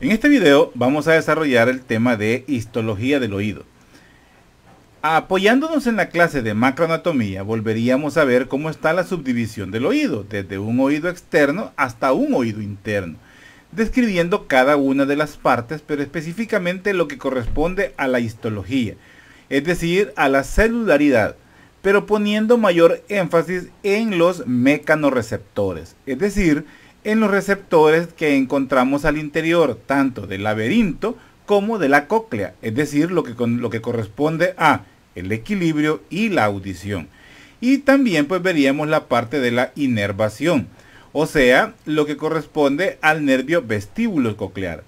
En este video vamos a desarrollar el tema de histología del oído. Apoyándonos en la clase de macroanatomía, volveríamos a ver cómo está la subdivisión del oído, desde un oído externo hasta un oído interno, describiendo cada una de las partes, pero específicamente lo que corresponde a la histología, es decir, a la celularidad, pero poniendo mayor énfasis en los mecanorreceptores, es decir, en los receptores que encontramos al interior tanto del laberinto como de la cóclea, es decir, lo que corresponde a el equilibrio y la audición. Y también pues veríamos la parte de la inervación, o sea, lo que corresponde al nervio vestíbulo coclear.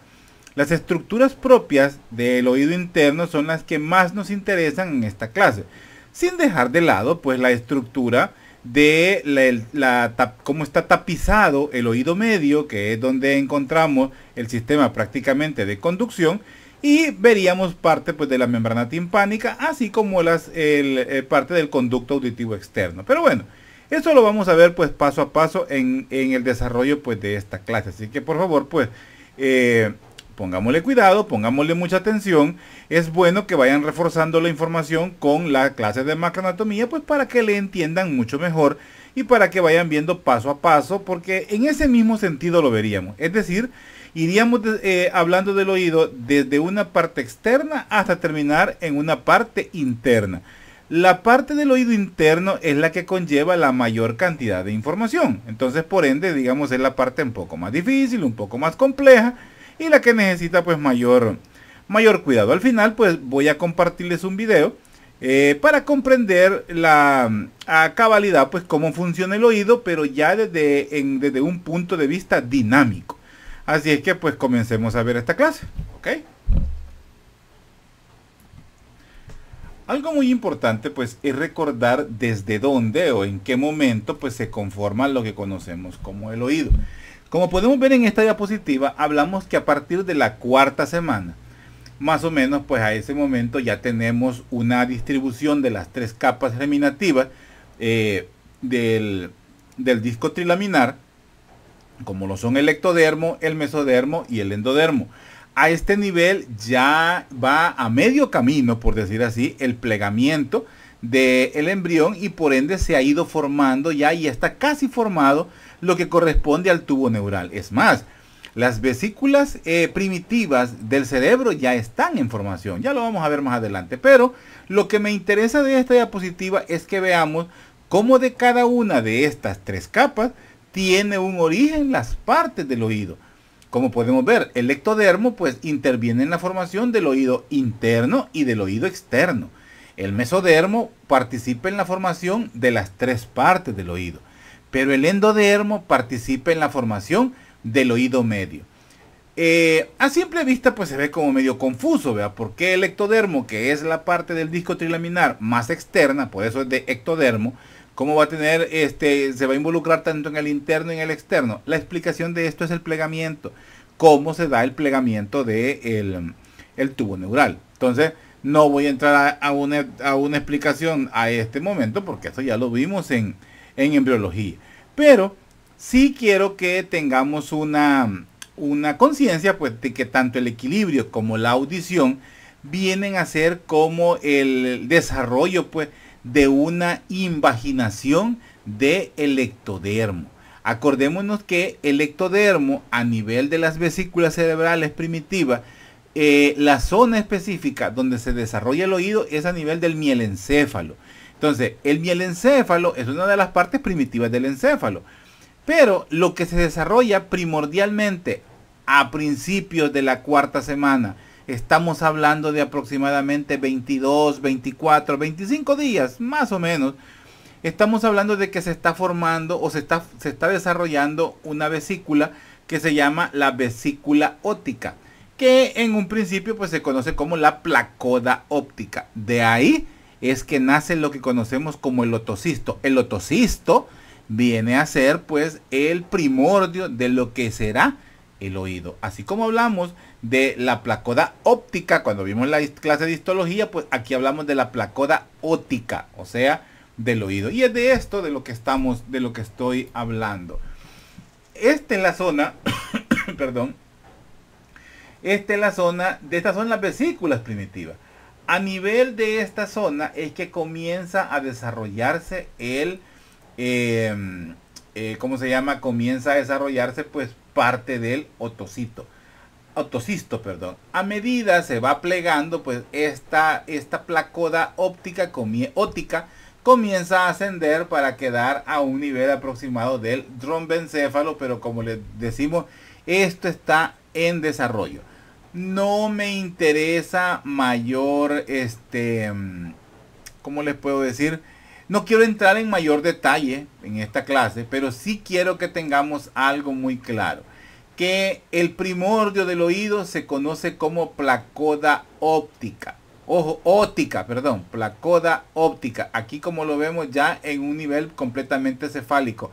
Las estructuras propias del oído interno son las que más nos interesan en esta clase, sin dejar de lado pues la estructura de cómo está tapizado el oído medio, que es donde encontramos el sistema prácticamente de conducción, y veríamos parte pues de la membrana timpánica, así como parte del conducto auditivo externo. Pero bueno, eso lo vamos a ver pues paso a paso en el desarrollo pues de esta clase, así que por favor pues pongámosle cuidado, pongámosle mucha atención. Es bueno que vayan reforzando la información con la clase de macroanatomía, pues para que le entiendan mucho mejor y para que vayan viendo paso a paso, porque en ese mismo sentido lo veríamos. Es decir, iríamos hablando del oído desde una parte externa hasta terminar en una parte interna. La parte del oído interno es la que conlleva la mayor cantidad de información. Entonces, por ende, digamos, es la parte un poco más difícil, un poco más compleja, y la que necesita pues mayor cuidado. Al final pues voy a compartirles un video para comprender a cabalidad pues cómo funciona el oído, pero ya desde un punto de vista dinámico. Así es que pues comencemos a ver esta clase, ¿ok? Algo muy importante pues es recordar desde dónde o en qué momento pues se conforma lo que conocemos como el oído. Como podemos ver en esta diapositiva, hablamos que a partir de la cuarta semana, más o menos, pues a ese momento ya tenemos una distribución de las tres capas germinativas del disco trilaminar, como lo son el ectodermo, el mesodermo y el endodermo. A este nivel ya va a medio camino, por decir así, el plegamiento del embrión, y por ende se ha ido formando ya y está casi formado lo que corresponde al tubo neural. Es más, las vesículas primitivas del cerebro ya están en formación, ya lo vamos a ver más adelante, pero lo que me interesa de esta diapositiva es que veamos cómo de cada una de estas tres capas tiene un origen las partes del oído. Como podemos ver, el ectodermo pues interviene en la formación del oído interno y del oído externo. El mesodermo participa en la formación de las tres partes del oído, pero el endodermo participa en la formación del oído medio. A simple vista pues se ve como medio confuso, ¿verdad? Porque el ectodermo, que es la parte del disco trilaminar más externa, por eso es de ectodermo, ¿cómo va a tener, se va a involucrar tanto en el interno y en el externo? La explicación de esto es el plegamiento, cómo se da el plegamiento del tubo neural. Entonces, no voy a entrar a una explicación a este momento, porque eso ya lo vimos en embriología. Pero sí quiero que tengamos una conciencia pues de que tanto el equilibrio como la audición vienen a ser como el desarrollo pues de una invaginación del ectodermo. Acordémonos que el ectodermo, a nivel de las vesículas cerebrales primitivas, la zona específica donde se desarrolla el oído es a nivel del mielencéfalo. Entonces, el mielencéfalo es una de las partes primitivas del encéfalo. Pero lo que se desarrolla primordialmente a principios de la cuarta semana, estamos hablando de aproximadamente 22, 24, 25 días, más o menos. Estamos hablando de que se está formando o se está desarrollando una vesícula que se llama la vesícula óptica, que en un principio pues se conoce como la placoda óptica. De ahí es que nace lo que conocemos como el otocisto. El otocisto viene a ser pues el primordio de lo que será el oído. Así como hablamos de la placoda óptica cuando vimos la clase de histología, pues aquí hablamos de la placoda óptica, o sea, del oído. Y es de esto de lo que estoy hablando. Esta es la zona, perdón, Estas son las vesículas primitivas. A nivel de esta zona es que comienza a desarrollarse ¿cómo se llama? Comienza a desarrollarse pues parte del otocisto, perdón. A medida se va plegando, pues esta placoda óptica comienza a ascender para quedar a un nivel aproximado del trombencéfalo, pero como les decimos, esto está en desarrollo. No me interesa mayor, ¿cómo les puedo decir? No quiero entrar en mayor detalle en esta clase, pero sí quiero que tengamos algo muy claro. Que el primordio del oído se conoce como placoda óptica. Ojo, óptica, perdón, placoda óptica. Aquí como lo vemos ya en un nivel completamente cefálico.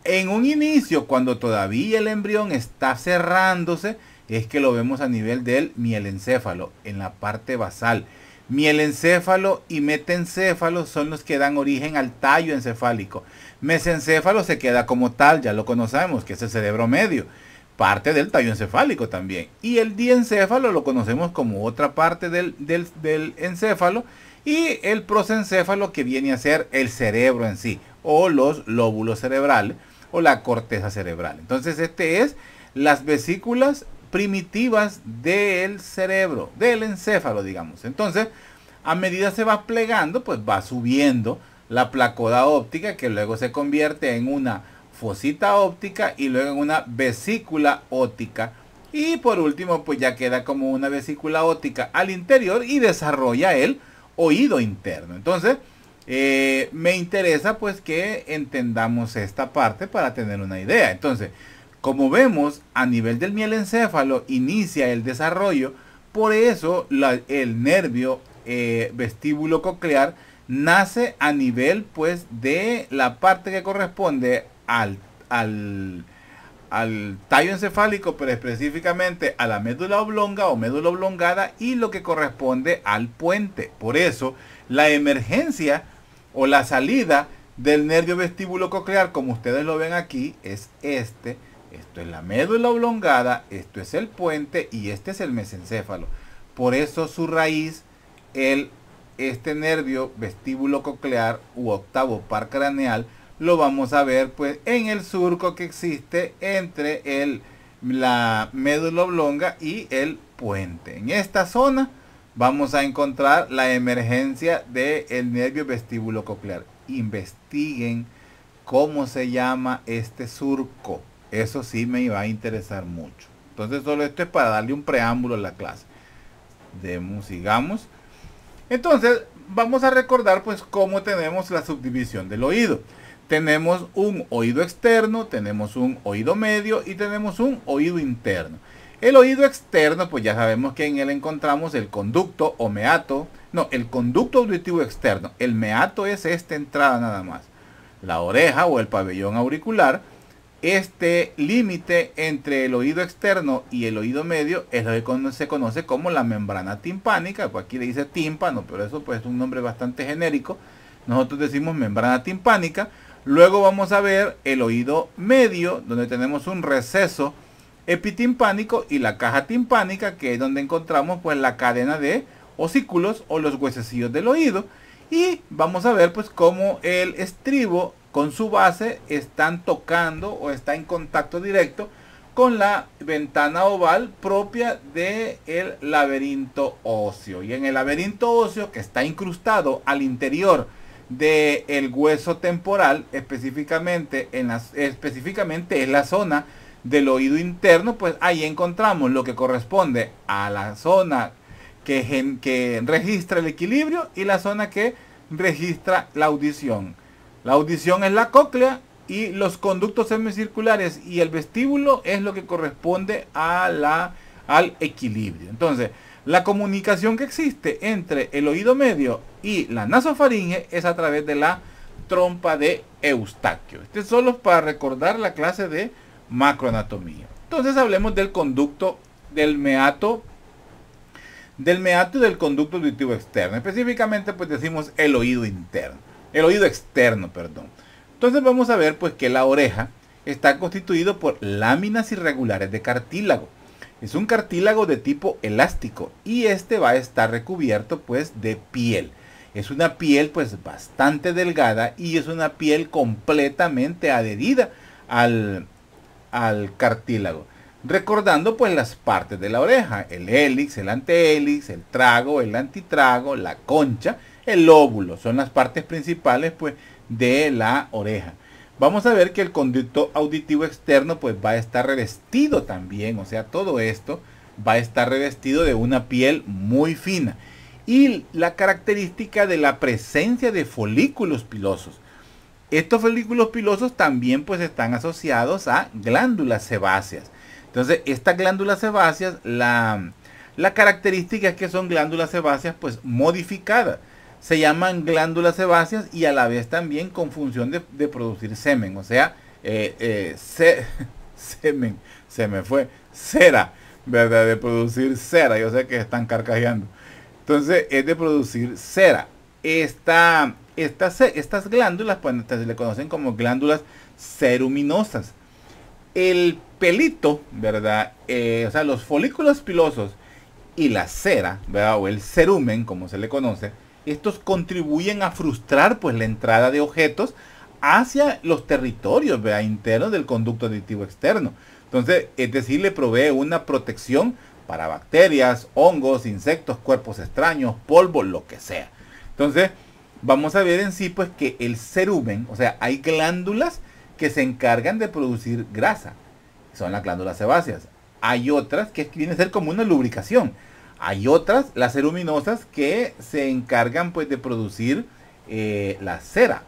En un inicio, cuando todavía el embrión está cerrándose, es que lo vemos a nivel del mielencéfalo, en la parte basal. Mielencéfalo y metencéfalo son los que dan origen al tallo encefálico. Mesencéfalo se queda como tal, ya lo conocemos, que es el cerebro medio, parte del tallo encefálico también. Y el diencéfalo lo conocemos como otra parte del encéfalo, y el prosencéfalo, que viene a ser el cerebro en sí, o los lóbulos cerebrales, o la corteza cerebral. Entonces este es las vesículas primitivas del cerebro, del encéfalo, digamos. Entonces, a medida se va plegando, pues va subiendo la placoda óptica, que luego se convierte en una fosita óptica y luego en una vesícula óptica. Y por último, pues ya queda como una vesícula óptica al interior y desarrolla el oído interno. Entonces, me interesa pues que entendamos esta parte para tener una idea. Entonces, como vemos, a nivel del mielencéfalo inicia el desarrollo. Por eso el nervio vestíbulo coclear nace a nivel pues de la parte que corresponde al tallo encefálico, pero específicamente a la médula oblonga o médula oblongada, y lo que corresponde al puente. Por eso la emergencia o la salida del nervio vestíbulo coclear, como ustedes lo ven aquí, es esto es la médula oblongada, esto es el puente y este es el mesencéfalo. Por eso su raíz, este nervio vestíbulo coclear u octavo par craneal, lo vamos a ver pues en el surco que existe entre la médula oblonga y el puente. En esta zona vamos a encontrar la emergencia del nervio vestíbulo coclear. Investiguen cómo se llama este surco. Eso sí me va a interesar mucho. Entonces solo esto es para darle un preámbulo a la clase. Sigamos. Entonces vamos a recordar pues cómo tenemos la subdivisión del oído. Tenemos un oído externo, tenemos un oído medio y tenemos un oído interno. El oído externo, pues ya sabemos que en él encontramos el conducto o meato. No, el conducto auditivo externo. El meato es esta entrada nada más. La oreja o el pabellón auricular. Este límite entre el oído externo y el oído medio es lo que se conoce como la membrana timpánica. Pues aquí le dice tímpano, pero eso pues es un nombre bastante genérico. Nosotros decimos membrana timpánica. Luego vamos a ver el oído medio, donde tenemos un receso epitimpánico, y la caja timpánica, que es donde encontramos pues la cadena de osículos o los huesecillos del oído. Y vamos a ver pues cómo el estribo con su base están tocando o está en contacto directo con la ventana oval propia del laberinto óseo. Y en el laberinto óseo, que está incrustado al interior del hueso temporal, específicamente en la zona del oído interno, pues ahí encontramos lo que corresponde a la zona que registra el equilibrio y la zona que registra la audición. La audición es la cóclea y los conductos semicirculares y el vestíbulo es lo que corresponde al equilibrio. Entonces, la comunicación que existe entre el oído medio y la nasofaringe es a través de la trompa de Eustaquio. Este es solo para recordar la clase de macroanatomía. Entonces hablemos del conducto del meato y del conducto auditivo externo. Específicamente pues decimos el oído externo, perdón. Entonces vamos a ver pues que la oreja está constituido por láminas irregulares de cartílago. Es un cartílago de tipo elástico y este va a estar recubierto pues de piel. Es una piel pues bastante delgada y es una piel completamente adherida al cartílago. Recordando pues las partes de la oreja, el hélix, el antehélix, el trago, el antitrago, la concha, el lóbulo, son las partes principales pues de la oreja. Vamos a ver que el conducto auditivo externo pues va a estar revestido también, o sea, todo esto va a estar revestido de una piel muy fina. Y la característica de la presencia de folículos pilosos. Estos folículos pilosos también pues están asociados a glándulas sebáceas. Entonces, estas glándulas sebáceas, la característica es que son glándulas sebáceas pues modificadas. Se llaman glándulas sebáceas y a la vez también con función de producir semen. O sea, semen, se me fue, cera, ¿verdad? De producir cera. Yo sé que están carcajeando. Entonces, es de producir cera. Estas glándulas pues se le conocen como glándulas ceruminosas. El pelito, ¿verdad? O sea, los folículos pilosos y la cera, ¿verdad? O el cerumen, como se le conoce, estos contribuyen a frustrar pues la entrada de objetos hacia los territorios, ¿verdad?, internos del conducto auditivo externo. Entonces, es decir, le provee una protección para bacterias, hongos, insectos, cuerpos extraños, polvo, lo que sea. Entonces, vamos a ver en sí pues que el cerumen, o sea, hay glándulas que se encargan de producir grasa, son las glándulas sebáceas. Hay otras que vienen a ser como una lubricación. Hay otras, las ceruminosas, que se encargan pues de producir la cera.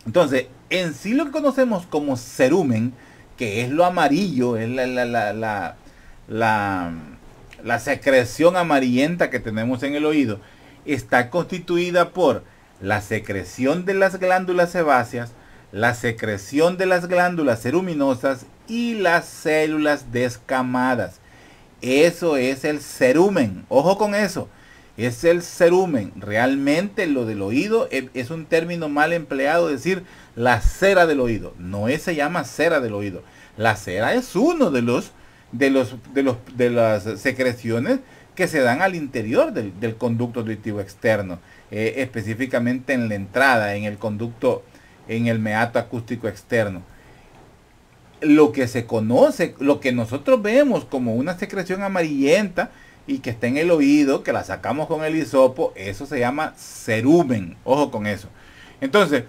Entonces, en sí lo que conocemos como cerumen, que es lo amarillo, es la secreción amarillenta que tenemos en el oído, está constituida por la secreción de las glándulas sebáceas, la secreción de las glándulas ceruminosas y las células descamadas. Eso es el cerumen. Ojo con eso. Es el cerumen. Realmente lo del oído es un término mal empleado, decir la cera del oído. No se llama cera del oído. La cera es uno de las secreciones que se dan al interior del conducto auditivo externo, específicamente en la entrada, en el conducto, en el meato acústico externo. Lo que se conoce, lo que nosotros vemos como una secreción amarillenta y que está en el oído, que la sacamos con el hisopo, eso se llama cerumen. Ojo con eso. Entonces,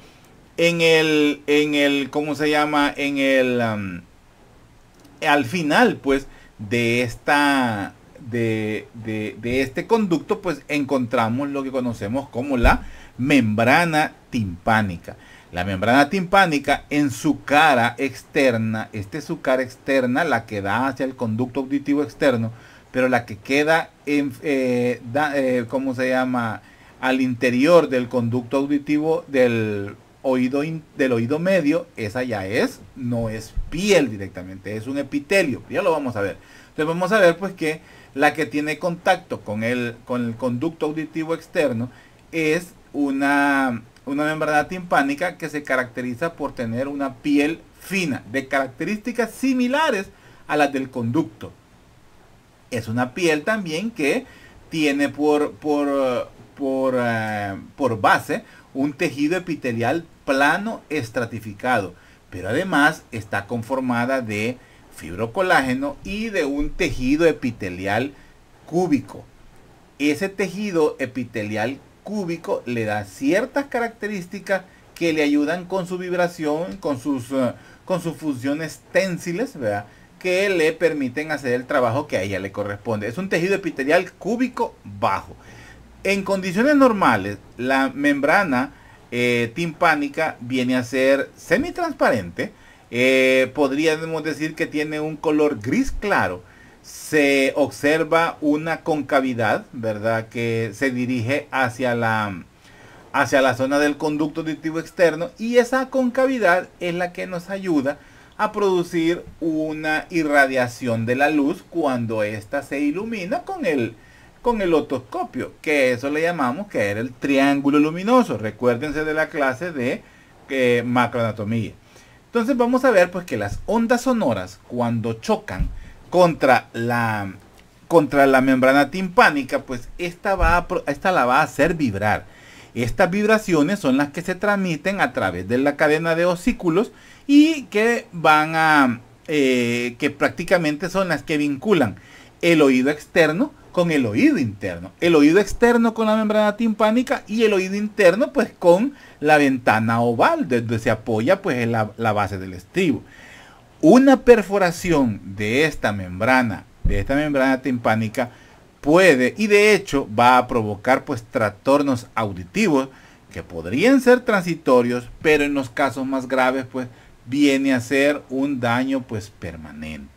¿cómo se llama? Al final, pues, de este conducto, pues encontramos lo que conocemos como la membrana timpánica. La membrana timpánica en su cara externa, es su cara externa, la que da hacia el conducto auditivo externo, pero la que queda ¿cómo se llama? Al interior del conducto auditivo del oído medio, esa ya no es piel directamente, es un epitelio. Ya lo vamos a ver. Entonces vamos a ver pues que la que tiene contacto con el conducto auditivo externo es una membrana timpánica que se caracteriza por tener una piel fina, de características similares a las del conducto. Es una piel también que tiene por base un tejido epitelial plano estratificado, pero además está conformada de fibrocolágeno y de un tejido epitelial cúbico. Ese tejido epitelial cúbico le da ciertas características que le ayudan con su vibración, con sus funciones tensiles, ¿verdad?, que le permiten hacer el trabajo que a ella le corresponde. Es un tejido epitelial cúbico bajo. En condiciones normales, la membrana timpánica viene a ser semitransparente. Podríamos decir que tiene un color gris claro. Se observa una concavidad, ¿verdad?, que se dirige hacia la zona del conducto auditivo externo, y esa concavidad es la que nos ayuda a producir una irradiación de la luz cuando ésta se ilumina con el otoscopio, que eso le llamamos que era el triángulo luminoso. Recuérdense de la clase de macroanatomía. Entonces vamos a ver pues que las ondas sonoras, cuando chocan contra la membrana timpánica, pues esta la va a hacer vibrar. Estas vibraciones son las que se transmiten a través de la cadena de osículos y que que prácticamente son las que vinculan el oído externo con el oído interno. El oído externo con la membrana timpánica y el oído interno pues con la ventana oval, donde se apoya pues en la base del estribo. Una perforación de esta membrana timpánica puede, y de hecho va a provocar pues trastornos auditivos que podrían ser transitorios, pero en los casos más graves pues viene a ser un daño pues permanente.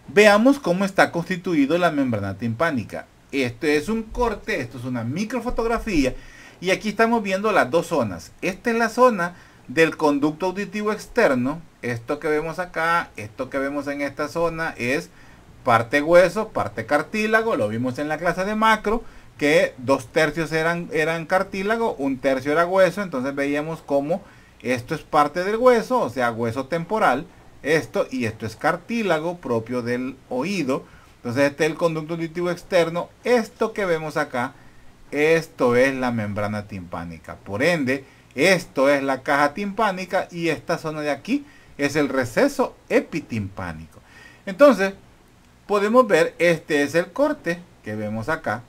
Veamos cómo está constituido la membrana timpánica. Este es un corte, esto es una microfotografía y aquí estamos viendo las dos zonas. Esta es la zona del conducto auditivo externo. Esto que vemos acá, esto que vemos en esta zona es parte hueso, parte cartílago. Lo vimos en la clase de macro, que 2/3 eran cartílago, 1/3 era hueso. Entonces veíamos cómo esto es parte del hueso, o sea, hueso temporal. Esto es cartílago propio del oído. Entonces este es el conducto auditivo externo. Esto que vemos acá, esto es la membrana timpánica. Por ende, esto es la caja timpánica y esta zona de aquí es el receso epitimpánico. Entonces, podemos ver, este es el corte que vemos acá.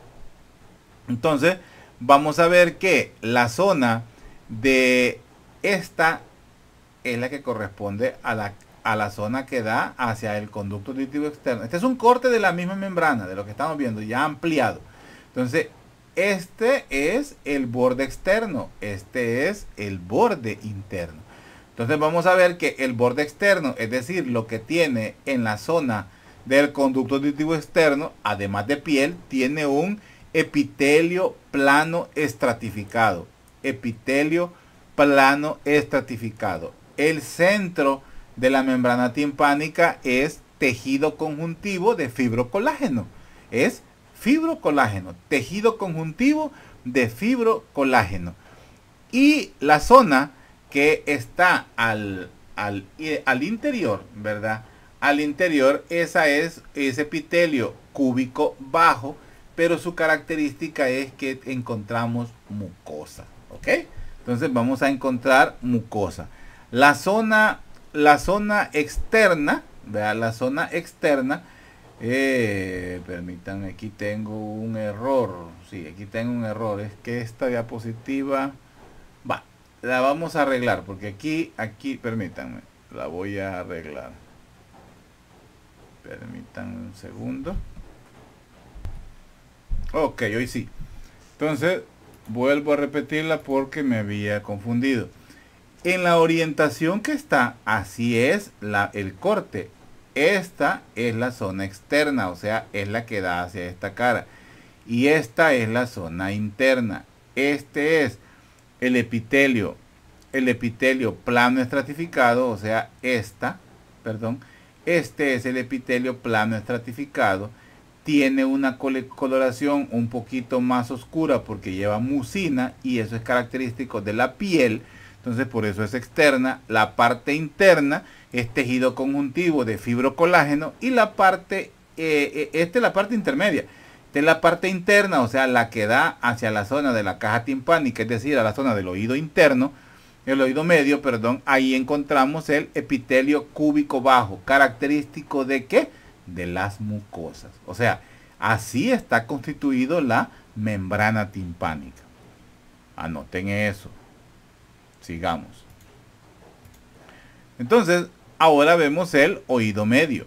Entonces, vamos a ver que la zona de esta es la que corresponde a la zona que da hacia el conducto auditivo externo. Este es un corte de la misma membrana, de lo que estamos viendo, ya ampliado. Entonces, este es el borde externo, este es el borde interno. Entonces vamos a ver que el borde externo, es decir, lo que tiene en la zona del conducto auditivo externo, además de piel, tiene un epitelio plano estratificado. Epitelio plano estratificado. El centro de la membrana timpánica es tejido conjuntivo de fibrocolágeno. Es fibrocolágeno, tejido conjuntivo de fibrocolágeno. Y la zona que está al interior, ¿verdad? Al interior, esa es ese epitelio cúbico bajo, pero su característica es que encontramos mucosa, ¿ok? Entonces vamos a encontrar mucosa. La zona externa, ¿verdad? La zona externa, permítanme, aquí tengo un error. Sí, aquí tengo un error. Es que esta diapositiva, la vamos a arreglar, porque aquí, permítanme, la voy a arreglar. Permítanme un segundo. Ok, hoy sí. Entonces, vuelvo a repetirla porque me había confundido. En la orientación que está, así es el corte. Esta es la zona externa, o sea, es la que da hacia esta cara. Y esta es la zona interna. Este es el epitelio plano estratificado, o sea, este es el epitelio plano estratificado. Tiene una coloración un poquito más oscura porque lleva mucina y eso es característico de la piel. Entonces por eso es externa. La parte interna es tejido conjuntivo de fibrocolágeno y la parte, esta es la parte intermedia. Esta es la parte interna, o sea, la que da hacia la zona de la caja timpánica, es decir, a la zona del oído interno, el oído medio, perdón. Ahí encontramos el epitelio cúbico bajo, característico de ¿qué? De las mucosas. O sea, así está constituido la membrana timpánica. Anoten eso. Sigamos. Entonces, ahora vemos el oído medio.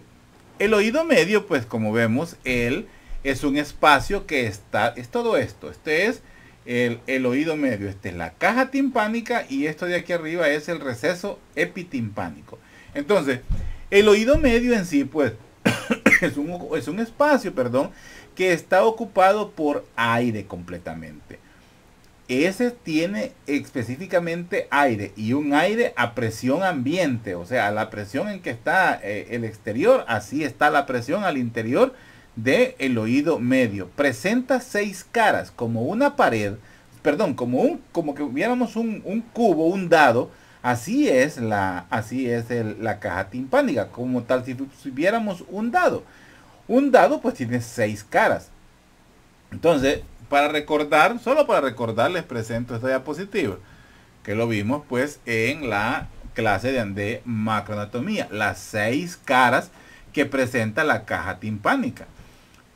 El oído medio, pues como vemos, él es un espacio que está, es todo esto. Este es el oído medio. Esta es la caja timpánica y esto de aquí arriba es el receso epitimpánico. Entonces, el oído medio en sí, pues, es un espacio, que está ocupado por aire completamente. Ese tiene específicamente aire y un aire a presión ambiente, o sea, la presión en que está el exterior, así está la presión al interior del oído medio. Presenta 6 caras, como una pared, como que viéramos un cubo, un dado, la caja timpánica, como tal si viéramos un dado. Un dado pues tiene 6 caras. Entonces, para recordar, solo para recordar, les presento esta diapositiva, que lo vimos pues en la clase de macroanatomía. Las 6 caras que presenta la caja timpánica.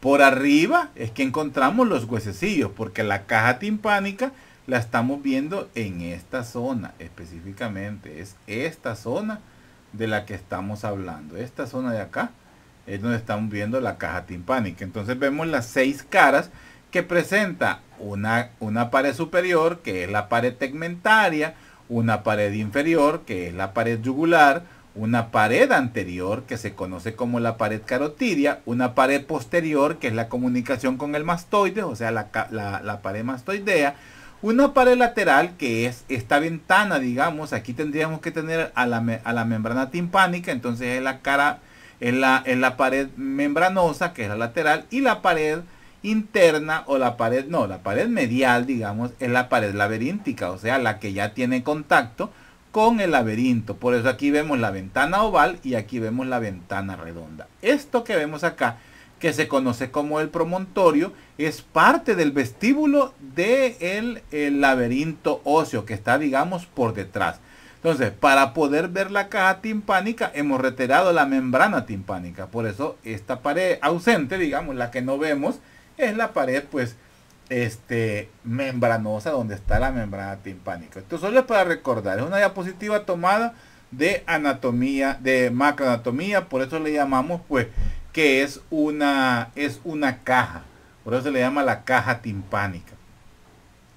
Por arriba es que encontramos los huesecillos, porque la caja timpánica la estamos viendo en esta zona específicamente. Es esta zona de la que estamos hablando. Esta zona de acá es donde estamos viendo la caja timpánica. Entonces vemos las 6 caras que presenta una pared superior, que es la pared tegmentaria, una pared inferior, que es la pared yugular, una pared anterior, que se conoce como la pared carotidia, una pared posterior, que es la comunicación con el mastoide, o sea, la pared mastoidea, una pared lateral, que es esta ventana, digamos. Aquí tendríamos que tener a la membrana timpánica, entonces es la cara, es la pared membranosa, que es la lateral, y la pared interna, o la pared medial, digamos, es la pared laberíntica, o sea, la que ya tiene contacto con el laberinto. Por eso aquí vemos la ventana oval y aquí vemos la ventana redonda. Esto que vemos acá, que se conoce como el promontorio, es parte del vestíbulo del laberinto óseo, que está, digamos, por detrás. Entonces, para poder ver la caja timpánica, hemos retirado la membrana timpánica. Por eso esta pared ausente, digamos, la que no vemos, es la pared pues membranosa, donde está la membrana timpánica. Esto solo es para recordar, es una diapositiva tomada de anatomía, de macroanatomía. Por eso le llamamos pues que es una caja, por eso se le llama la caja timpánica.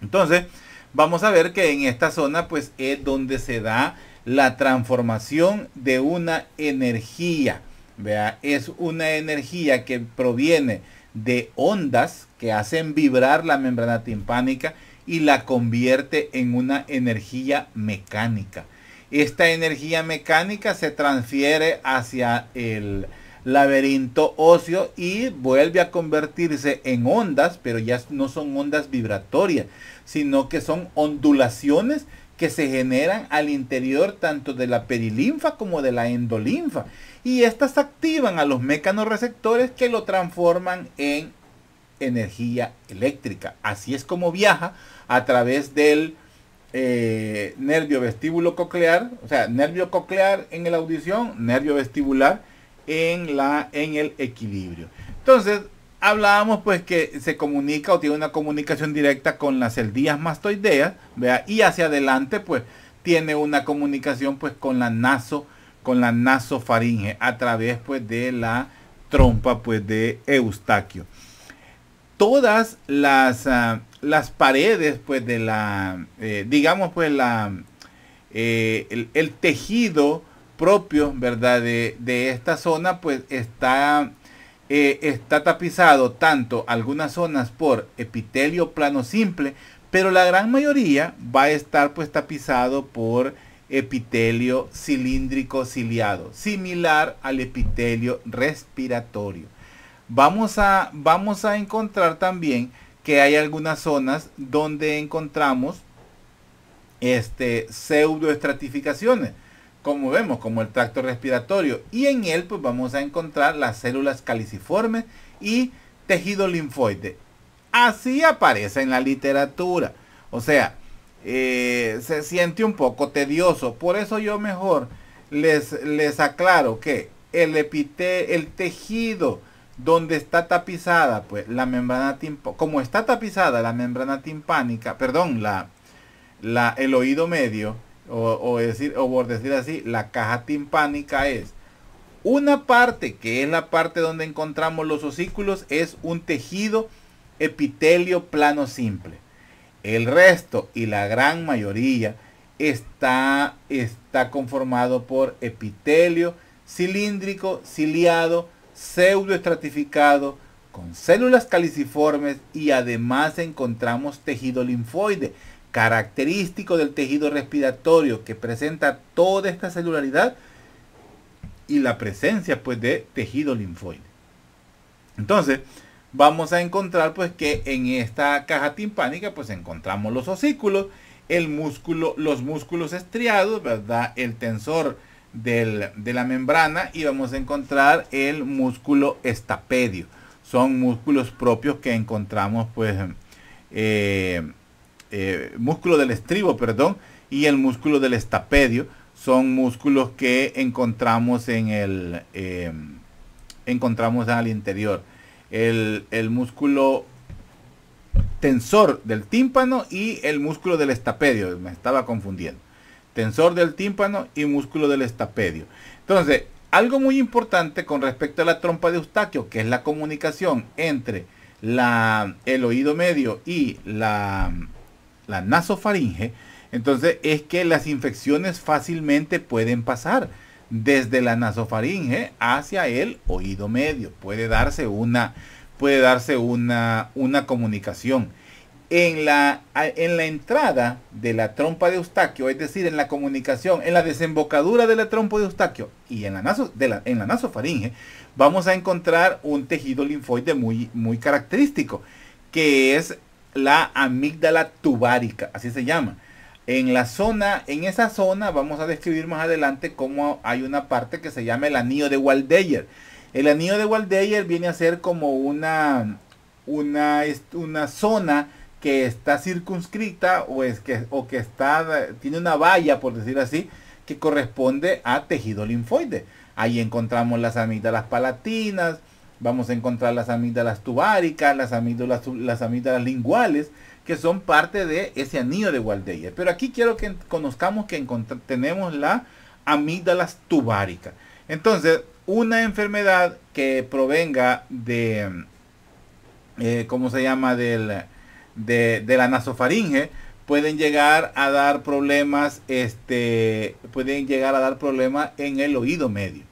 Entonces vamos a ver que en esta zona pues es donde se da la transformación de una energía. Vea, es una energía que proviene de ondas que hacen vibrar la membrana timpánica y la convierte en una energía mecánica. Esta energía mecánica se transfiere hacia el laberinto óseo y vuelve a convertirse en ondas, pero ya no son ondas vibratorias, sino que son ondulaciones que se generan al interior tanto de la perilinfa como de la endolinfa. Y estas activan a los mecanorreceptores que lo transforman en energía eléctrica. Así es como viaja a través del nervio vestíbulo coclear, o sea, nervio coclear en la audición, nervio vestibular en el equilibrio. Entonces, hablábamos pues que se comunica o tiene una comunicación directa con las celdillas mastoideas, ¿vea? Y hacia adelante pues tiene una comunicación pues con la nasofaringe a través pues de la trompa pues de Eustaquio. Todas las paredes pues de la digamos pues el tejido propio, ¿verdad? de esta zona pues está tapizado, tanto algunas zonas por epitelio plano simple, pero la gran mayoría va a estar pues tapizado por epitelio cilíndrico ciliado, similar al epitelio respiratorio. Vamos a encontrar también que hay algunas zonas donde encontramos pseudoestratificaciones, como vemos, como el tracto respiratorio, y en él pues vamos a encontrar las células caliciformes y tejido linfoide. Así aparece en la literatura. O sea, se siente un poco tedioso, por eso yo mejor les aclaro que el tejido donde está tapizada pues la membrana timpánica, como está tapizada la membrana timpánica, perdón, el oído medio, o por decir así, la caja timpánica, es una parte que es la parte donde encontramos los osículos, es un tejido epitelio plano simple. El resto y la gran mayoría está conformado por epitelio cilíndrico ciliado pseudoestratificado con células caliciformes, y además encontramos tejido linfoide, característico del tejido respiratorio, que presenta toda esta celularidad y la presencia pues de tejido linfoide. Entonces vamos a encontrar pues que en esta caja timpánica pues encontramos los osículos, los músculos estriados, ¿verdad? El tensor de la membrana, y vamos a encontrar el músculo estapedio. Son músculos propios que encontramos, pues, músculo del estribo, perdón, y el músculo del estapedio son músculos que encontramos encontramos al interior. El músculo tensor del tímpano y el músculo del estapedio, me estaba confundiendo. Tensor del tímpano y músculo del estapedio. Entonces, algo muy importante con respecto a la trompa de Eustaquio, que es la comunicación entre el oído medio y la nasofaringe, entonces es que las infecciones fácilmente pueden pasar desde la nasofaringe hacia el oído medio. Puede darse una comunicación. En la entrada de la trompa de Eustaquio, es decir, en la comunicación, en la desembocadura de la trompa de Eustaquio y en la nasofaringe, vamos a encontrar un tejido linfoide muy característico, que es la amígdala tubárica, así se llama. En esa zona vamos a describir más adelante cómo hay una parte que se llama el anillo de Waldeyer. El anillo de Waldeyer viene a ser como una zona que está circunscrita tiene una valla, por decir así, que corresponde a tejido linfoide. Ahí encontramos las amígdalas palatinas, vamos a encontrar las amígdalas tubáricas, las amígdalas linguales, que son parte de ese anillo de Waldeyer. Pero aquí quiero que conozcamos que tenemos la amígdalas tubárica. Entonces, una enfermedad que provenga de, ¿cómo se llama? De la nasofaringe, pueden llegar a dar problemas, en el oído medio.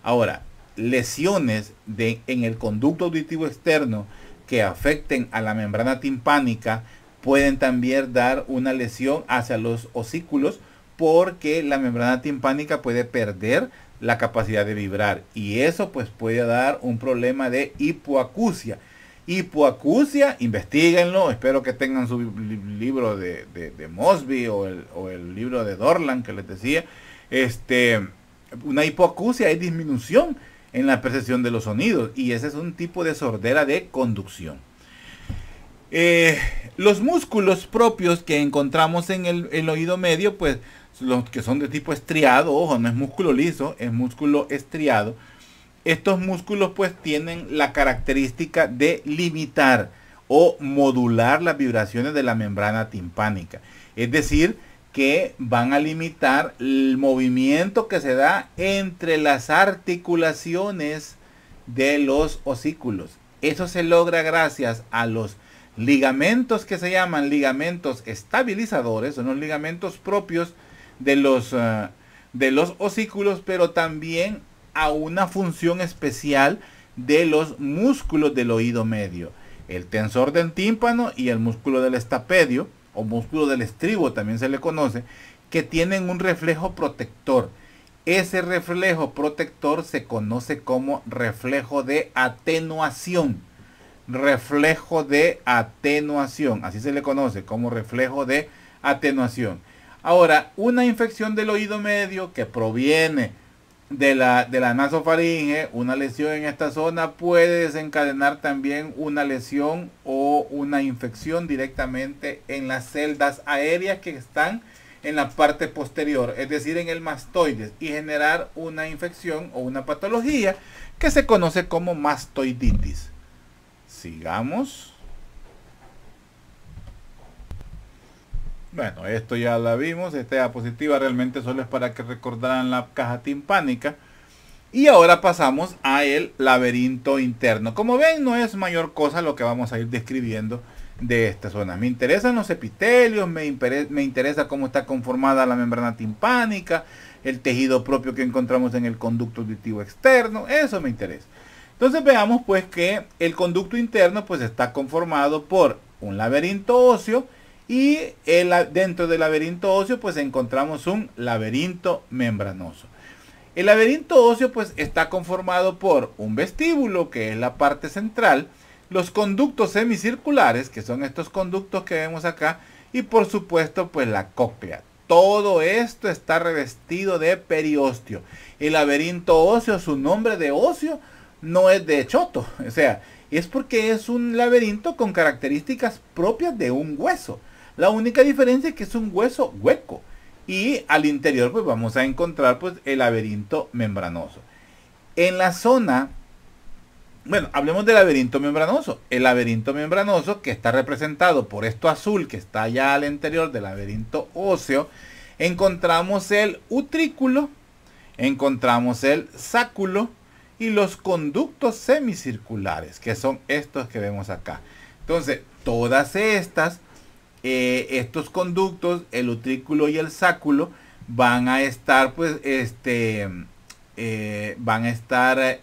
Ahora, lesiones en el conducto auditivo externo que afecten a la membrana timpánica pueden también dar una lesión hacia los osículos, porque la membrana timpánica puede perder la capacidad de vibrar, y eso pues puede dar un problema de hipoacusia. Hipoacusia, investiguenlo, espero que tengan su libro de Mosby o el libro de Dorland que les decía. Una hipoacusia es disminución en la percepción de los sonidos, y ese es un tipo de sordera de conducción. Los músculos propios que encontramos en el oído medio, pues los que son de tipo estriado, ojo, no es músculo liso, es músculo estriado. Estos músculos pues tienen la característica de limitar o modular las vibraciones de la membrana timpánica. Es decir, que van a limitar el movimiento que se da entre las articulaciones de los osículos. Eso se logra gracias a los ligamentos que se llaman ligamentos estabilizadores, son los ligamentos propios de los osículos, pero también a una función especial de los músculos del oído medio, el tensor del tímpano y el músculo del estapedio, o músculo del estribo también se le conoce, que tienen un reflejo protector. Ese reflejo protector se conoce como reflejo de atenuación. Reflejo de atenuación, así se le conoce, como reflejo de atenuación. Ahora, una infección del oído medio que proviene de la nasofaringe, una lesión en esta zona puede desencadenar también una lesión o una infección directamente en las celdas aéreas que están en la parte posterior, es decir, en el mastoides, y generar una infección o una patología que se conoce como mastoiditis. Sigamos. Bueno, esto ya la vimos. Esta diapositiva realmente solo es para que recordaran la caja timpánica. Y ahora pasamos a el laberinto interno. Como ven, no es mayor cosa lo que vamos a ir describiendo de esta zona. Me interesan los epitelios, me interesa cómo está conformada la membrana timpánica, el tejido propio que encontramos en el conducto auditivo externo. Eso me interesa. Entonces veamos pues que el conducto interno pues está conformado por un laberinto óseo, y dentro del laberinto óseo pues encontramos un laberinto membranoso. El laberinto óseo pues está conformado por un vestíbulo, que es la parte central, los conductos semicirculares, que son estos conductos que vemos acá, y por supuesto pues la cóclea. Todo esto está revestido de periósteo. El laberinto óseo, su nombre de óseo no es de choto, o sea, es porque es un laberinto con características propias de un hueso. La única diferencia es que es un hueso hueco y al interior pues vamos a encontrar pues el laberinto membranoso. En la zona, bueno, hablemos del laberinto membranoso. El laberinto membranoso, que está representado por esto azul que está allá al interior del laberinto óseo, encontramos el utrículo, encontramos el sáculo y los conductos semicirculares, que son estos que vemos acá. Entonces, todas estas, estos conductos, el utrículo y el sáculo, van a estar, pues, van a estar,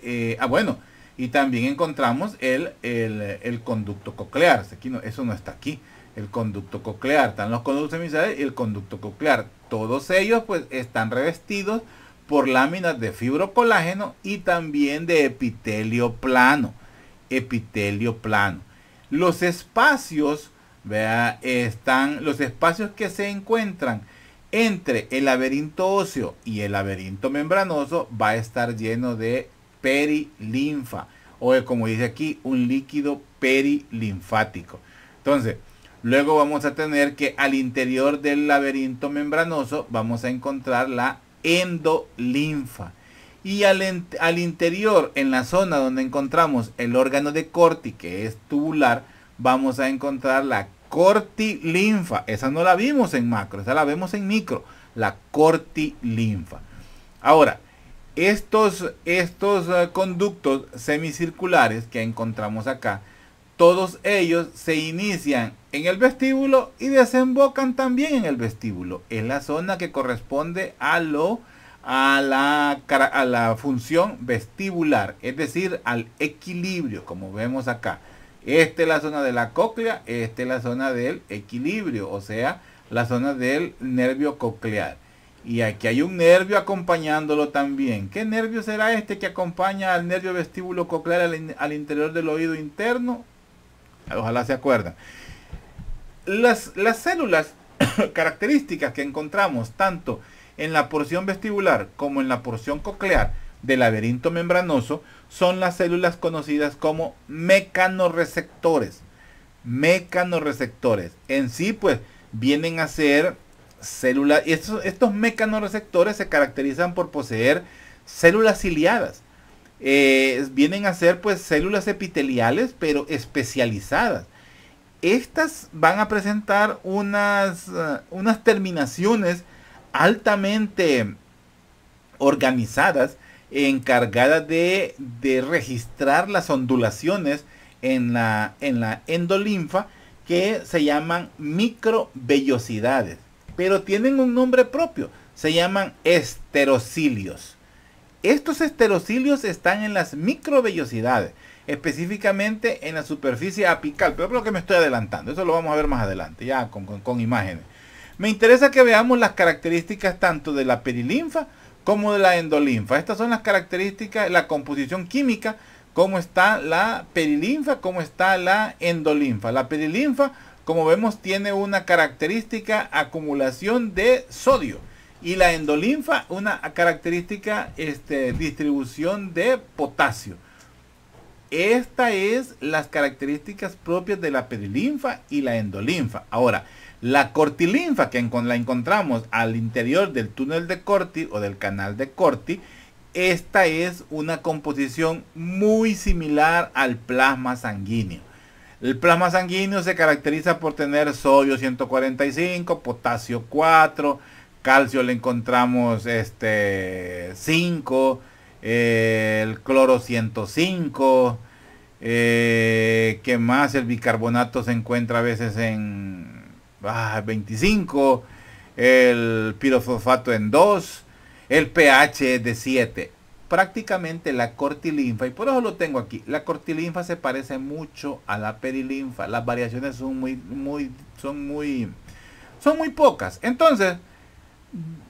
bueno, y también encontramos el conducto coclear. Aquí no, eso no está aquí. El conducto coclear, están los conductos semicirculares y el conducto coclear. Todos ellos, pues, están revestidos por láminas de fibrocolágeno y también de epitelio plano. Epitelio plano. Los espacios, vea, están los espacios que se encuentran entre el laberinto óseo y el laberinto membranoso va a estar lleno de perilinfa, o como dice aquí, un líquido perilinfático. Entonces, luego vamos a tener que al interior del laberinto membranoso vamos a encontrar la endolinfa. Y al interior, en la zona donde encontramos el órgano de Corti, que es tubular, vamos a encontrar la cortilinfa. Esa no la vimos en macro, esa la vemos en micro, la cortilinfa. Ahora, estos conductos semicirculares que encontramos acá, todos ellos se inician en el vestíbulo y desembocan también en el vestíbulo. Es la zona que corresponde a la función vestibular, es decir, al equilibrio, como vemos acá. Esta es la zona de la cóclea, esta es la zona del equilibrio, o sea, la zona del nervio coclear. Y aquí hay un nervio acompañándolo también. ¿Qué nervio será este que acompaña al nervio vestíbulo coclear al interior del oído interno? Ojalá se acuerdan. Las células características que encontramos tanto en la porción vestibular como en la porción coclear del laberinto membranoso son las células conocidas como mecanorreceptores. Mecanorreceptores. En sí, pues, vienen a ser células. Estos mecanorreceptores se caracterizan por poseer células ciliadas. Vienen a ser, pues, células epiteliales, pero especializadas. Estas van a presentar unas terminaciones altamente organizadas, encargadas de registrar las ondulaciones en la endolinfa, que se llaman microvellosidades, pero tienen un nombre propio, se llaman esterocilios. Estos esterocilios están en las microvellosidades, específicamente en la superficie apical, pero creo que me estoy adelantando, eso lo vamos a ver más adelante, ya con imágenes. Me interesa que veamos las características tanto de la perilinfa como de la endolinfa. Estas son las características, la composición química, cómo está la perilinfa, cómo está la endolinfa. La perilinfa, como vemos, tiene una característica acumulación de sodio. Y la endolinfa, una característica distribución de potasio. Estas es las características propias de la perilinfa y la endolinfa. Ahora, la cortilinfa, que la encontramos al interior del túnel de Corti o del canal de Corti, esta es una composición muy similar al plasma sanguíneo. El plasma sanguíneo se caracteriza por tener sodio 145, potasio 4, calcio le encontramos 5, el cloro 105, ¿qué más? El bicarbonato se encuentra a veces en 25, el pirofosfato en 2, el pH es de 7. Prácticamente la cortilinfa, y por eso lo tengo aquí, la cortilinfa se parece mucho a la perilinfa. Las variaciones son muy pocas. Entonces,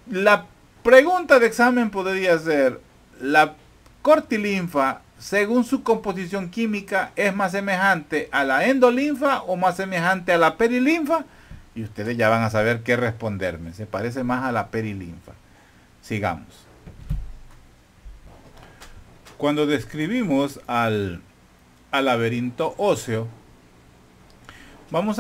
la pregunta de examen podría ser: ¿la cortilinfa, según su composición química, es más semejante a la endolinfa o más semejante a la perilinfa? Y ustedes ya van a saber qué responderme. Se parece más a la perilinfa. Sigamos. Cuando describimos al laberinto óseo, vamos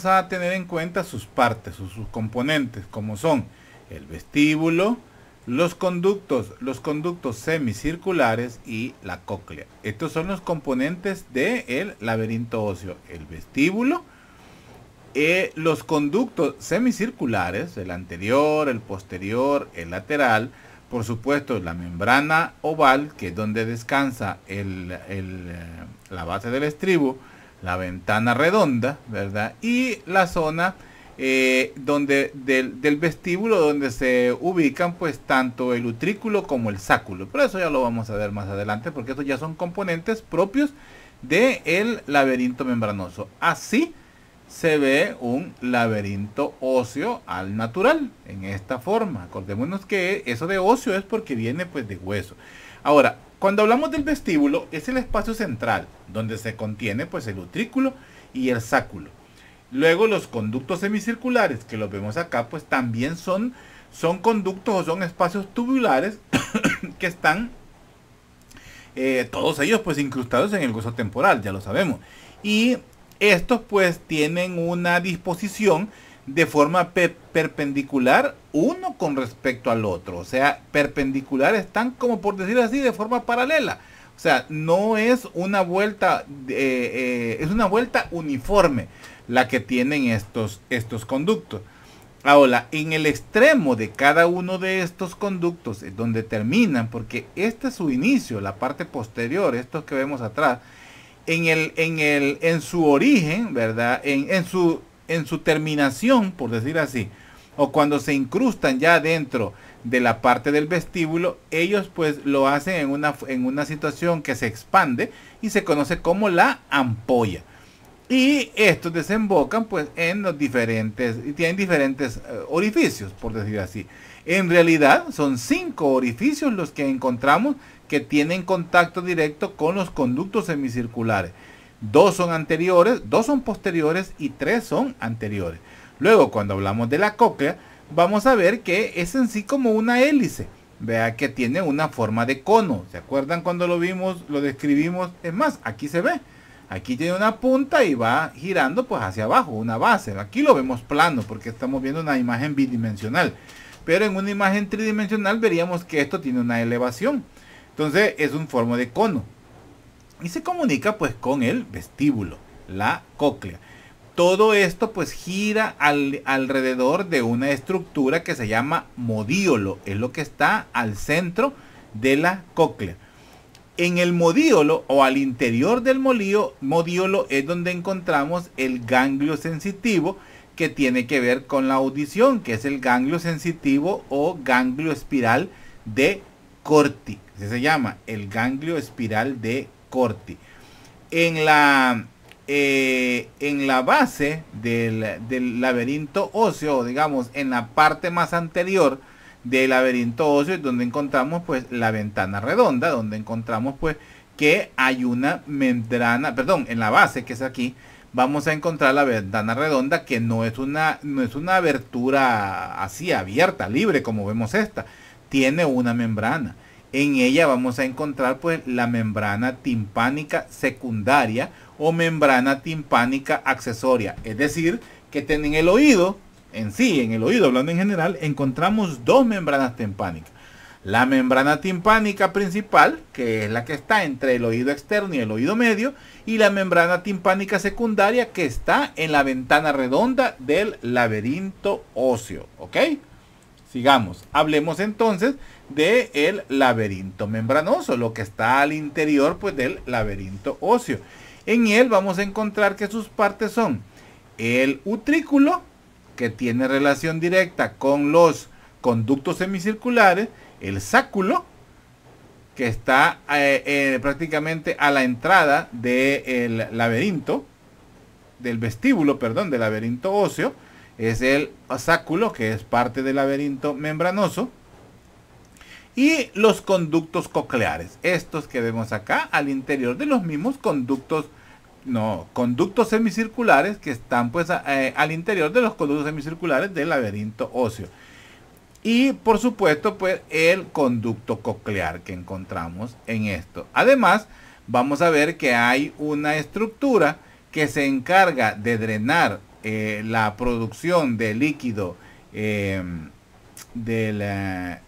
a tener en cuenta sus partes, sus componentes, como son el vestíbulo, los conductos semicirculares y la cóclea. Estos son los componentes del laberinto óseo: el vestíbulo, los conductos semicirculares, el anterior, el posterior, el lateral, por supuesto la membrana oval, que es donde descansa la base del estribo, la ventana redonda, ¿verdad? Y la zona del vestíbulo, donde se ubican pues tanto el utrículo como el sáculo. Pero eso ya lo vamos a ver más adelante, porque estos ya son componentes propios del laberinto membranoso. Así se ve un laberinto óseo al natural, en esta forma. Acordémonos que eso de óseo es porque viene pues de hueso. Ahora, cuando hablamos del vestíbulo, es el espacio central, donde se contiene pues el utrículo y el sáculo. Luego los conductos semicirculares, que los vemos acá, pues también son conductos o son espacios tubulares que están todos ellos pues incrustados en el hueso temporal, ya lo sabemos. Y estos pues tienen una disposición de forma perpendicular uno con respecto al otro. O sea, perpendicular están, como por decir así, de forma paralela. O sea, no es una vuelta, es una vuelta uniforme la que tienen estos conductos. Ahora, en el extremo de cada uno de estos conductos es donde terminan, porque este es su inicio, la parte posterior, estos que vemos atrás, en su origen, ¿verdad? En su terminación, por decir así, o cuando se incrustan ya dentro de la parte del vestíbulo, ellos pues lo hacen en una situación que se expande y se conoce como la ampolla. Y estos desembocan pues en los diferentes, y tienen diferentes orificios, por decir así. En realidad son 5 orificios los que encontramos que tienen contacto directo con los conductos semicirculares. 2 son anteriores, 2 son posteriores y 3 son anteriores. Luego, cuando hablamos de la cóclea, vamos a ver que es en sí como una hélice. Vea que tiene una forma de cono. ¿Se acuerdan cuando lo vimos, lo describimos? Es más, aquí se ve. Aquí tiene una punta y va girando pues hacia abajo, una base. Aquí lo vemos plano porque estamos viendo una imagen bidimensional. Pero en una imagen tridimensional veríamos que esto tiene una elevación. Entonces es un forma de cono. Y se comunica pues con el vestíbulo, la cóclea. Todo esto pues gira alrededor de una estructura que se llama modíolo. Es lo que está al centro de la cóclea. En el modíolo o al interior del modíolo es donde encontramos el ganglio sensitivo, que tiene que ver con la audición, que es el ganglio sensitivo o ganglio espiral de Corti. Así se llama, el ganglio espiral de Corti. En la base del laberinto óseo, digamos, en la parte más anterior del laberinto óseo, es donde encontramos pues la ventana redonda, donde encontramos pues que hay una membrana, perdón, en la base, que es aquí, vamos a encontrar la ventana redonda, que no es una abertura así abierta, libre, como vemos esta. Tiene una membrana. En ella vamos a encontrar pues la membrana timpánica secundaria o membrana timpánica accesoria. Es decir, que en el oído, en el oído, hablando en general, encontramos 2 membranas timpánicas. La membrana timpánica principal, que es la que está entre el oído externo y el oído medio, y la membrana timpánica secundaria, que está en la ventana redonda del laberinto óseo. ¿Ok? Sigamos. Hablemos entonces del laberinto membranoso, lo que está al interior pues del laberinto óseo. En él vamos a encontrar que sus partes son el utrículo, que tiene relación directa con los conductos semicirculares, el sáculo, que está prácticamente a la entrada del laberinto, del vestíbulo, perdón, del laberinto óseo, es el sáculo, que es parte del laberinto membranoso, y los conductos cocleares, estos que vemos acá al interior de los mismos conductos no, conductos semicirculares que están pues al interior de los conductos semicirculares del laberinto óseo. Y por supuesto pues el conducto coclear que encontramos en esto. Además vamos a ver que hay una estructura que se encarga de drenar la producción de líquido de la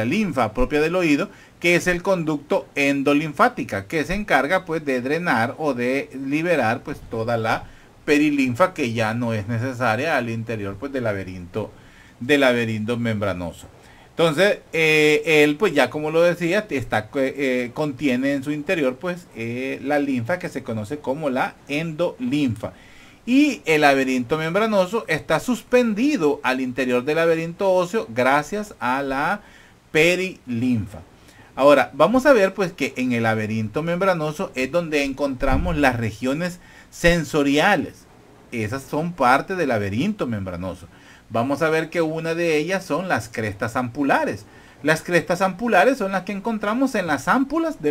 linfa propia del oído, que es el conducto endolinfática, que se encarga pues de drenar o de liberar pues toda la perilinfa que ya no es necesaria al interior pues del laberinto membranoso. Entonces él pues ya como lo decía contiene en su interior pues la linfa que se conoce como la endolinfa. Y el laberinto membranoso está suspendido al interior del laberinto óseo gracias a la perilinfa. Ahora, vamos a ver pues que en el laberinto membranoso es donde encontramos las regiones sensoriales. Esas son parte del laberinto membranoso. Vamos a ver que una de ellas son las crestas ampulares. Las crestas ampulares son las que encontramos en las ámpulas de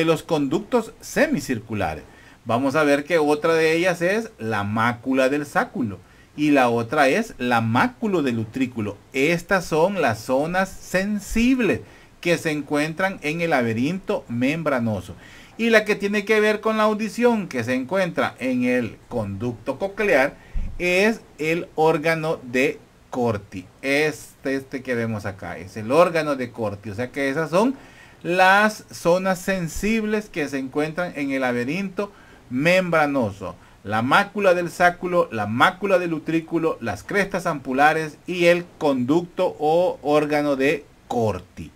los conductos semicirculares. Vamos a ver que otra de ellas es la mácula del sáculo y la otra es la máculo del utrículo. Estas son las zonas sensibles que se encuentran en el laberinto membranoso. Y la que tiene que ver con la audición, que se encuentra en el conducto coclear, es el órgano de Corti. Este que vemos acá es el órgano de Corti. O sea que esas son las zonas sensibles que se encuentran en el laberinto membranoso: la mácula del sáculo, la mácula del utrículo, las crestas ampulares y el conducto o órgano de Corti.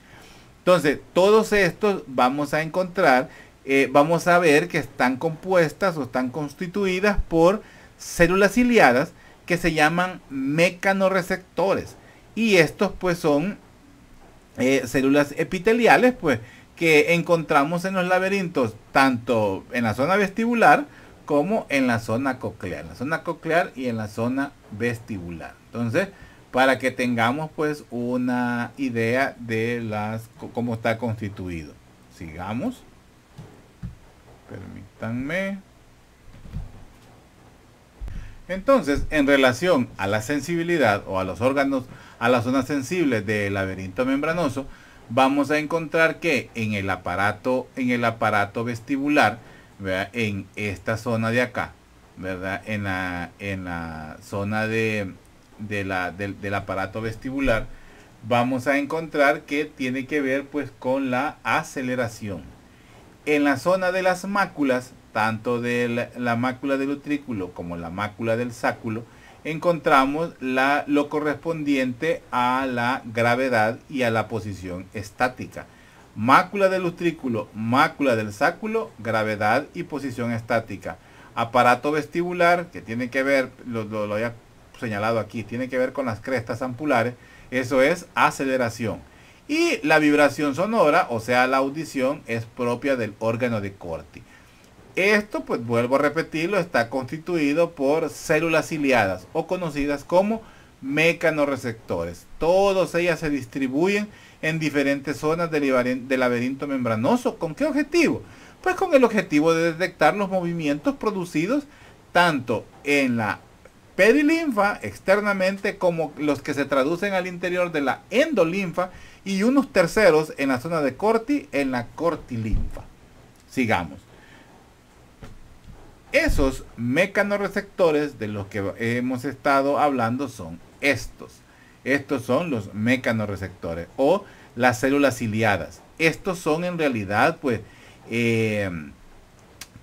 Entonces, todos estos vamos a encontrar, vamos a ver que están compuestas o están constituidas por células ciliadas que se llaman mecanorreceptores. Y estos pues son células epiteliales pues que encontramos en los laberintos, tanto en la zona vestibular como en la zona coclear. En la zona coclear y en la zona vestibular. Entonces, para que tengamos pues una idea de cómo está constituido. Sigamos. Permítanme. Entonces, en relación a la sensibilidad o a los órganos, a las zonas sensibles del laberinto membranoso, vamos a encontrar que en el aparato vestibular, ¿verdad? En esta zona de acá, ¿verdad? En la zona del aparato vestibular, vamos a encontrar que tiene que ver pues con la aceleración. En la zona de las máculas, tanto de la mácula del utrículo como la mácula del sáculo, encontramos lo correspondiente a la gravedad y a la posición estática. Mácula del utrículo, mácula del sáculo, gravedad y posición estática. Aparato vestibular, que tiene que ver, lo había señalado aquí, tiene que ver con las crestas ampulares, eso es aceleración. Y la vibración sonora, o sea la audición, es propia del órgano de Corti. Esto, pues vuelvo a repetirlo, está constituido por células ciliadas o conocidas como mecanorreceptores. Todas ellas se distribuyen en diferentes zonas del laberinto membranoso. ¿Con qué objetivo? Pues con el objetivo de detectar los movimientos producidos tanto en la perilinfa externamente como los que se traducen al interior de la endolinfa y unos terceros en la zona de Corti, en la cortilinfa. Sigamos. Esos mecanorreceptores de los que hemos estado hablando son estos. Estos son los mecanorreceptores o las células ciliadas. Estos son en realidad pues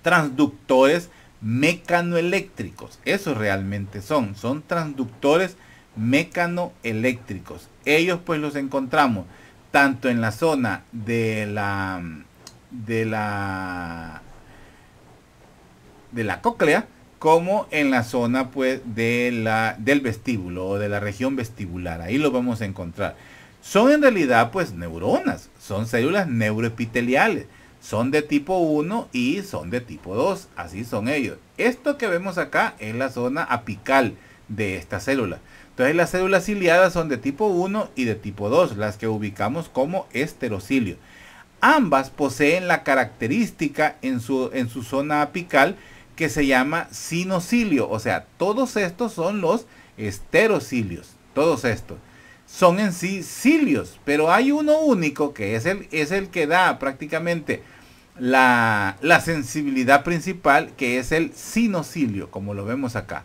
transductores mecanoeléctricos. Eso realmente son transductores mecanoeléctricos. Ellos pues los encontramos tanto en la zona de la cóclea como en la zona pues del vestíbulo o de la región vestibular. Ahí lo vamos a encontrar. Son en realidad pues neuronas, son células neuroepiteliales, son de tipo 1 y son de tipo 2, así son ellos. Esto que vemos acá es la zona apical de esta célula. Entonces las células ciliadas son de tipo 1 y de tipo 2, las que ubicamos como esterocilio. Ambas poseen la característica en su zona apical que se llama sinocilio. O sea, todos estos son los esterocilios. Todos estos son en sí cilios, pero hay uno único que es el que da prácticamente la sensibilidad principal, que es el sinocilio, como lo vemos acá.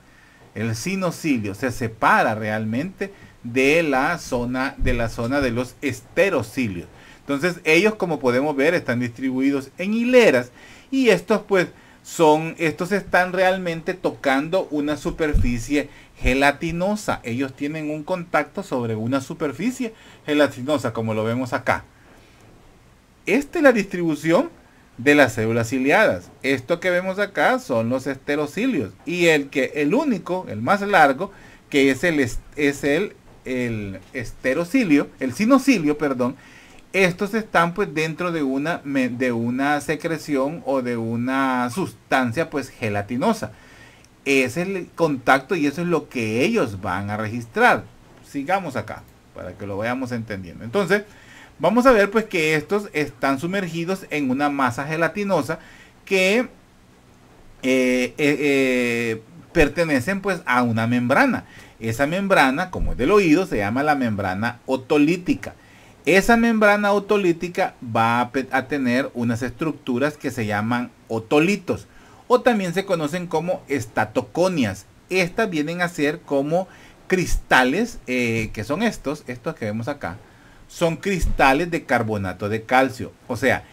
El sinocilio se separa realmente de la zona de los esterocilios. Entonces ellos, como podemos ver, están distribuidos en hileras, y estos pues estos están realmente tocando una superficie gelatinosa. Ellos tienen un contacto sobre una superficie gelatinosa, como lo vemos acá. Esta es la distribución de las células ciliadas. Esto que vemos acá son los esterocilios, y el único, el más largo, que es el esterocilio, el sinocilio, perdón. Estos están pues dentro de una secreción o de una sustancia pues gelatinosa. Ese es el contacto y eso es lo que ellos van a registrar. Sigamos acá para que lo vayamos entendiendo. Entonces vamos a ver pues que estos están sumergidos en una masa gelatinosa que pertenecen pues a una membrana. Esa membrana, como es del oído, se llama la membrana otolítica. Esa membrana otolítica va a tener unas estructuras que se llaman otolitos, o también se conocen como estatoconias. Estas vienen a ser como cristales, que son estos que vemos acá, son cristales de carbonato de calcio. O sea,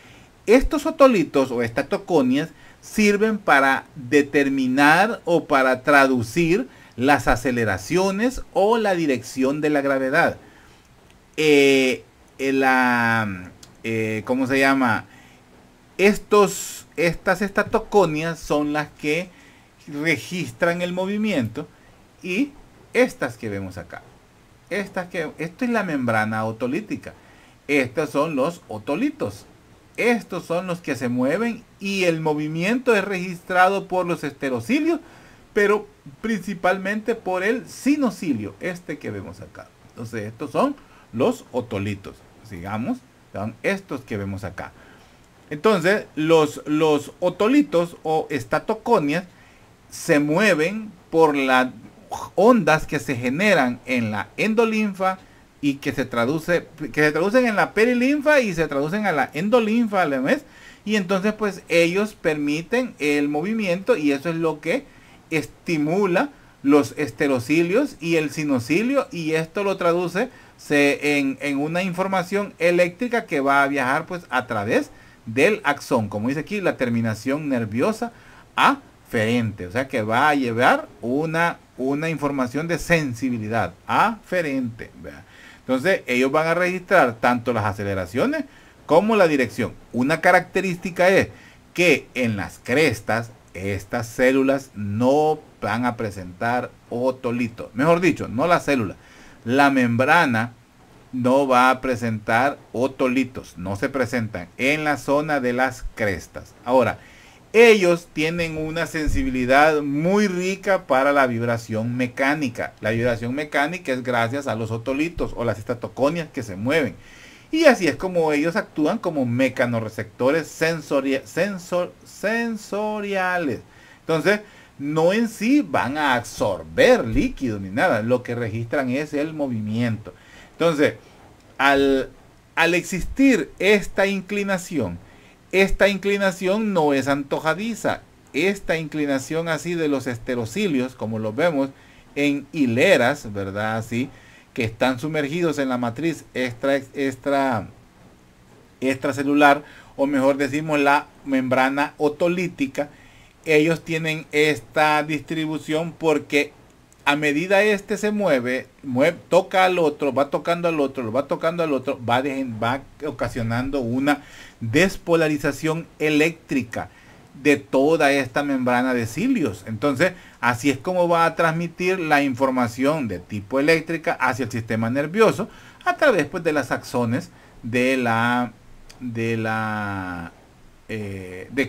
estos otolitos o estatoconias sirven para determinar o para traducir las aceleraciones o la dirección de la gravedad. ¿Cómo se llama? Estas estatoconias son las que registran el movimiento, y estas que vemos acá, esto es la membrana otolítica. Estos son los otolitos. Estos son los que se mueven, y el movimiento es registrado por los esterocilios, pero principalmente por el sinocilio, que vemos acá. Entonces estos son los otolitos. Sigamos, son estos que vemos acá. Entonces los otolitos o estatoconias se mueven por las ondas que se generan en la endolinfa y que se traducen en la perilinfa y se traducen a la endolinfa, ¿ves? Y entonces pues ellos permiten el movimiento, y eso es lo que estimula los esterocilios y el sinocilio, y esto lo traduce en una información eléctrica que va a viajar pues a través del axón, como dice aquí, la terminación nerviosa aferente. O sea que va a llevar una información de sensibilidad aferente, ¿verdad? Entonces ellos van a registrar tanto las aceleraciones como la dirección. Una característica es que en las crestas estas células no van a presentar otolitos. Mejor dicho, no la célula, la membrana no va a presentar otolitos, no se presentan en la zona de las crestas. Ahora, ellos tienen una sensibilidad muy rica para la vibración mecánica. La vibración mecánica es gracias a los otolitos o las estatoconias que se mueven. Y así es como ellos actúan como mecanorreceptores sensoriales. Entonces, no en sí van a absorber líquido ni nada. Lo que registran es el movimiento. Entonces, al existir esta inclinación no es antojadiza. Esta inclinación así de los esterocilios, como los vemos en hileras, ¿verdad? Así, que están sumergidos en la matriz extracelular, o mejor decimos la membrana otolítica. Ellos tienen esta distribución porque a medida se mueve, toca al otro, va tocando al otro, lo va tocando al otro, va ocasionando una despolarización eléctrica de toda esta membrana de cilios. Entonces, así es como va a transmitir la información de tipo eléctrica hacia el sistema nervioso a través pues, de las axones de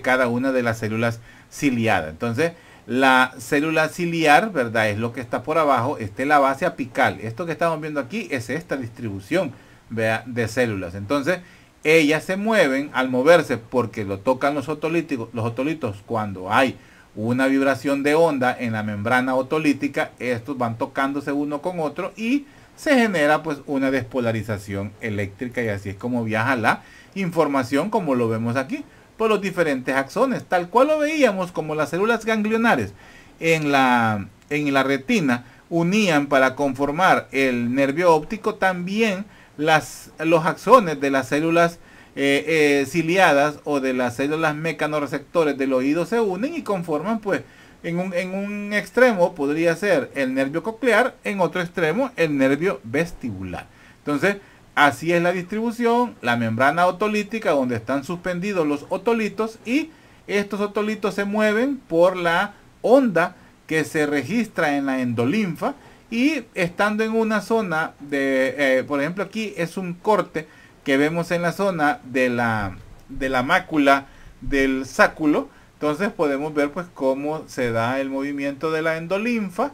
cada una de las células ciliadas. Entonces, la célula ciliar, ¿verdad? Es lo que está por abajo. Esta es la base apical. Esto que estamos viendo aquí es esta distribución, ¿verdad?, de células. Entonces, ellas se mueven al moverse porque lo tocan los otolitos cuando hay una vibración de onda en la membrana otolítica. Estos van tocándose uno con otro y se genera pues una despolarización eléctrica, y así es como viaja la información, como lo vemos aquí, por los diferentes axones, tal cual lo veíamos como las células ganglionares en la retina unían para conformar el nervio óptico. También los axones de las células ciliadas o de las células mecanorreceptores del oído se unen y conforman pues en un extremo podría ser el nervio coclear, en otro extremo el nervio vestibular. Entonces así es la distribución, la membrana otolítica donde están suspendidos los otolitos, y estos otolitos se mueven por la onda que se registra en la endolinfa, y estando en una zona de, por ejemplo aquí es un corte que vemos en la zona de la mácula del sáculo. Entonces podemos ver pues cómo se da el movimiento de la endolinfa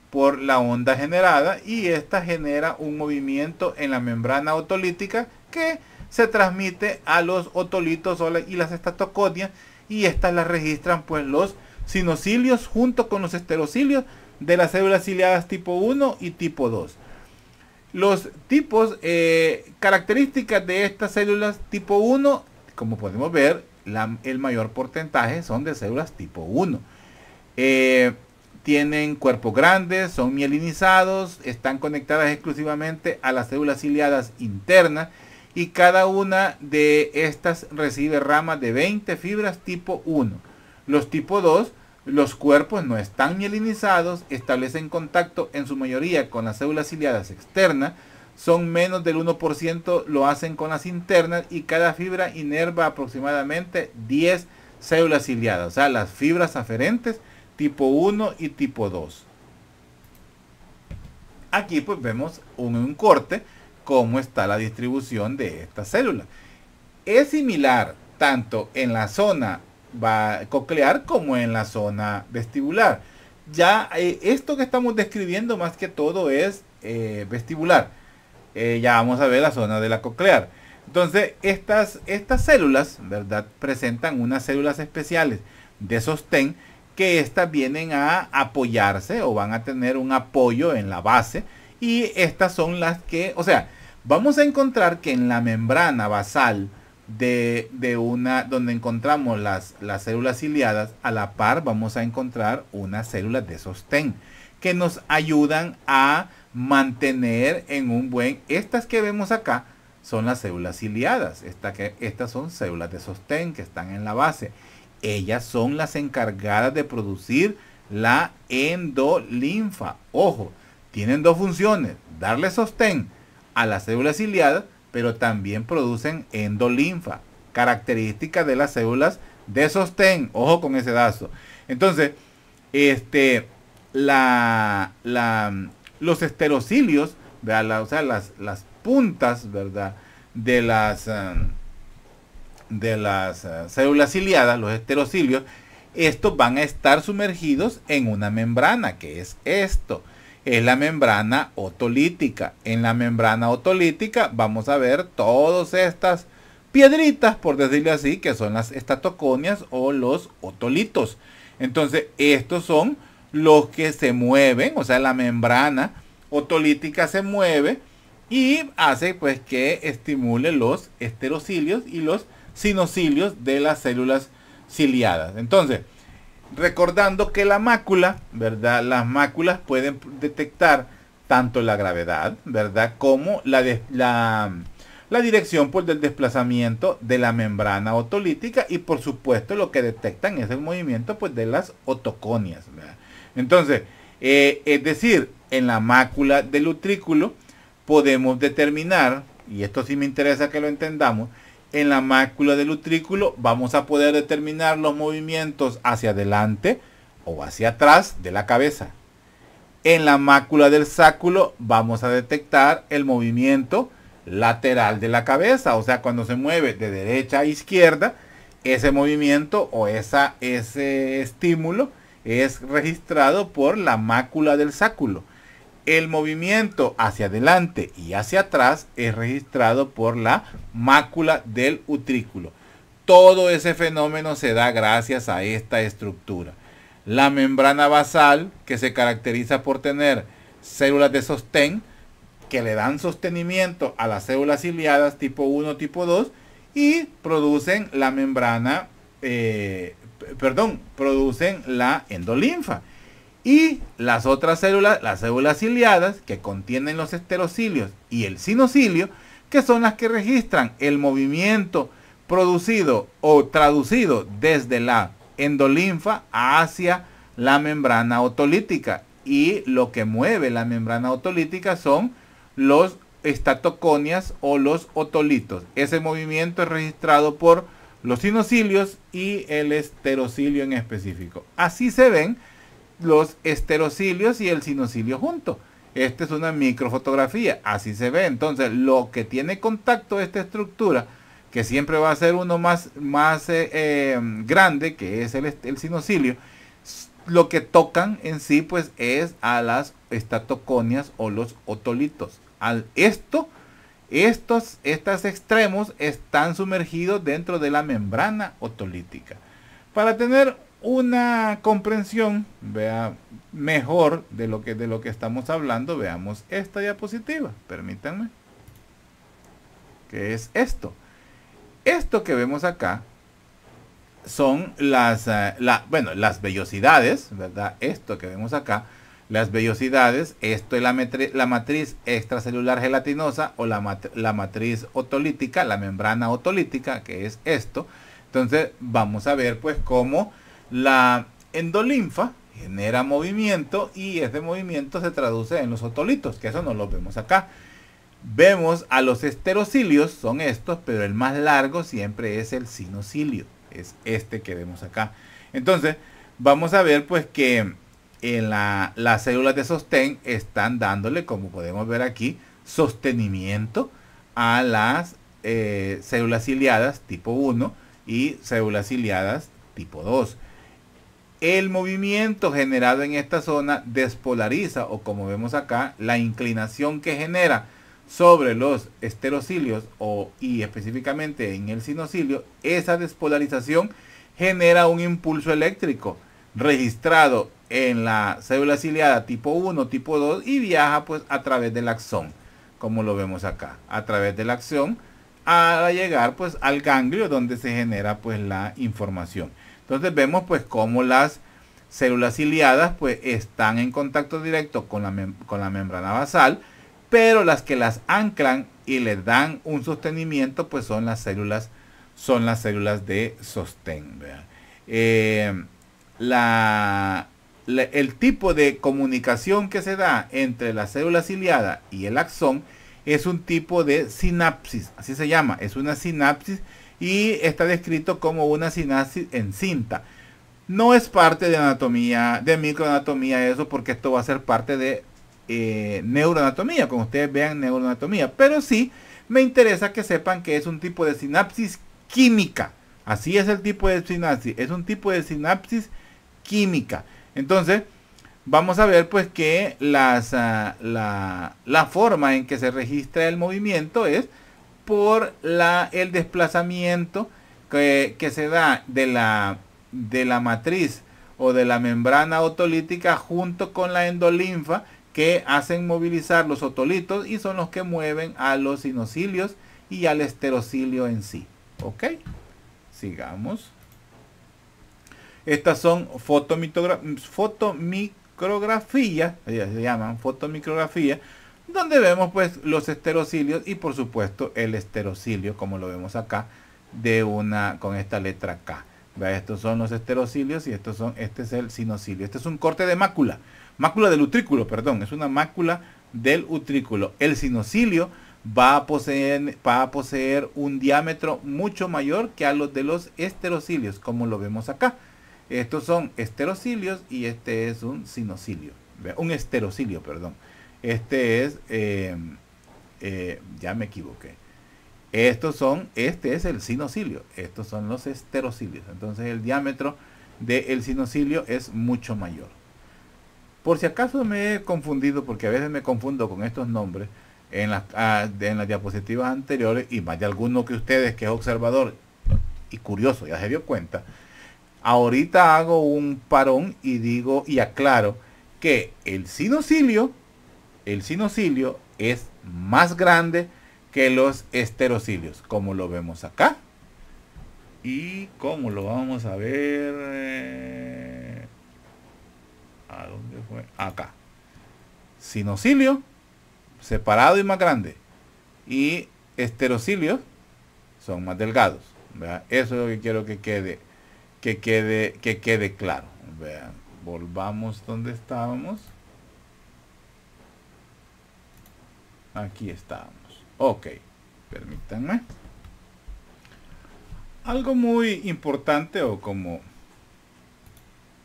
por la onda generada, y esta genera un movimiento en la membrana otolítica que se transmite a los otolitos y las estatoconias, y estas las registran pues los sinocilios junto con los esterocilios de las células ciliadas tipo 1 y tipo 2. Los tipos, características de estas células tipo 1, como podemos ver, el mayor porcentaje son de células tipo 1. Tienen cuerpos grandes, son mielinizados, están conectadas exclusivamente a las células ciliadas internas, y cada una de estas recibe ramas de 20 fibras tipo 1. Los tipo 2, los cuerpos no están mielinizados, establecen contacto en su mayoría con las células ciliadas externas, son menos del 1%, lo hacen con las internas, y cada fibra inerva aproximadamente 10 células ciliadas, o sea, las fibras aferentes tipo 1 y tipo 2. Aquí pues vemos un corte cómo está la distribución de estas células. Es similar tanto en la zona coclear como en la zona vestibular. Ya esto que estamos describiendo más que todo es vestibular. Ya vamos a ver la zona de la coclear. Entonces estas células, ¿verdad?, presentan unas células especiales de sostén, que estas vienen a apoyarse o van a tener un apoyo en la base, y estas son las que, o sea, vamos a encontrar que en la membrana basal de donde encontramos las células ciliadas, a la par vamos a encontrar unas células de sostén que nos ayudan a mantener en un buen, estas que vemos acá son las células ciliadas, estas son células de sostén que están en la base. Ellas son las encargadas de producir la endolinfa. Ojo, tienen dos funciones: darle sostén a las células ciliadas, pero también producen endolinfa, característica de las células de sostén. Ojo con ese dato. Entonces, los esterocilios, ¿verdad? O sea, las puntas, ¿verdad?, de las células ciliadas, los esterocilios, estos van a estar sumergidos en una membrana, que es esto, es la membrana otolítica. En la membrana otolítica vamos a ver todas estas piedritas, por decirlo así, que son las estatoconias o los otolitos. Entonces estos son los que se mueven, o sea, la membrana otolítica se mueve y hace pues que estimule los esterocilios y los sinocilios de las células ciliadas. Entonces, recordando que la mácula, ¿verdad?, las máculas pueden detectar tanto la gravedad, ¿verdad?, como la dirección del desplazamiento de la membrana otolítica, y por supuesto lo que detectan es el movimiento pues de las otoconias, ¿verdad? Entonces, es decir, en la mácula del utrículo podemos determinar, y esto sí me interesa que lo entendamos, en la mácula del utrículo vamos a poder determinar los movimientos hacia adelante o hacia atrás de la cabeza. En la mácula del sáculo vamos a detectar el movimiento lateral de la cabeza, o sea, cuando se mueve de derecha a izquierda, ese movimiento o ese estímulo es registrado por la mácula del sáculo. El movimiento hacia adelante y hacia atrás es registrado por la mácula del utrículo. Todo ese fenómeno se da gracias a esta estructura. La membrana basal, que se caracteriza por tener células de sostén que le dan sostenimiento a las células ciliadas tipo 1, tipo 2 y producen la membrana, producen la endolinfa. Y las otras células, las células ciliadas, que contienen los esterocilios y el sinocilio, que son las que registran el movimiento producido o traducido desde la endolinfa hacia la membrana otolítica. Y lo que mueve la membrana otolítica son los estatoconias o los otolitos. Ese movimiento es registrado por los sinocilios y el esterocilio en específico. Así se ven los esterocilios y el sinocilio juntos. Esta es una microfotografía, así se ve. Entonces, lo que tiene contacto esta estructura, que siempre va a ser uno más grande, que es el sinocilio, lo que tocan en sí, pues, es a las estatoconias o los otolitos. Estos extremos están sumergidos dentro de la membrana otolítica. Para tener una comprensión mejor de lo que estamos hablando, veamos esta diapositiva. Permítanme. ¿Qué es esto? Esto que vemos acá son las vellosidades, ¿verdad? Esto que vemos acá, las vellosidades, esto es la matriz extracelular gelatinosa o la matriz otolítica, la membrana otolítica, que es esto. Entonces vamos a ver pues cómo la endolinfa genera movimiento y ese movimiento se traduce en los otolitos, que eso no lo vemos acá. Vemos a los esterocilios, son estos, pero el más largo siempre es el sinocilio, es este que vemos acá. Entonces vamos a ver pues que en las células de sostén están dándole, como podemos ver aquí, sostenimiento a las células ciliadas tipo 1 y células ciliadas tipo 2. El movimiento generado en esta zona despolariza, o como vemos acá, la inclinación que genera sobre los esterocilios y específicamente en el sinocilio. Esa despolarización genera un impulso eléctrico registrado en la célula ciliada tipo 1, tipo 2 y viaja pues a través del axón, como lo vemos acá, a través del axón a llegar pues al ganglio donde se genera pues la información. Entonces vemos pues cómo las células ciliadas pues están en contacto directo con la membrana basal, pero las que las anclan y les dan un sostenimiento pues son las células de sostén. El tipo de comunicación que se da entre la célula ciliada y el axón es un tipo de sinapsis, así se llama, es una sinapsis y está descrito como una sinapsis en cinta. No es parte de anatomía, de microanatomía eso, porque esto va a ser parte de neuroanatomía, como ustedes vean neuroanatomía, pero sí me interesa que sepan que es un tipo de sinapsis química. Así es el tipo de sinapsis, es un tipo de sinapsis química. Entonces, vamos a ver pues que la forma en que se registra el movimiento es por el desplazamiento que se da de la matriz o de la membrana otolítica junto con la endolinfa, que hacen movilizar los otolitos y son los que mueven a los sinocilios y al esterocilio en sí. ¿Ok? Sigamos. Estas son fotomicrografías, se llaman fotomicrografías, donde vemos pues los esterocilios y por supuesto el esterocilio, como lo vemos acá, con esta letra K. Estos son los esterocilios y este es el sinocilio. Este es un corte de mácula del utrículo, perdón, es una mácula del utrículo. El sinocilio va a poseer un diámetro mucho mayor que a los de los esterocilios, como lo vemos acá. Estos son esterocilios y este es un sinocilio, un esterocilio, perdón. Este es, ya me equivoqué. Este es el sinocilio, estos son los esterocilios. Entonces el diámetro del sinocilio es mucho mayor. Por si acaso me he confundido, porque a veces me confundo con estos nombres en las diapositivas anteriores, y más de alguno que ustedes que es observador y curioso ya se dio cuenta. Ahorita hago un parón y digo y aclaro que el sinocilio es más grande que los esterocilios, como lo vemos acá y como lo vamos a ver. ¿A dónde fue? Acá. Sinocilio separado y más grande, y esterocilios son más delgados. ¿Verdad? Eso es lo que quiero que quede claro. Vean, volvamos donde estábamos. Aquí estábamos. Ok, permítanme. Algo muy importante, o como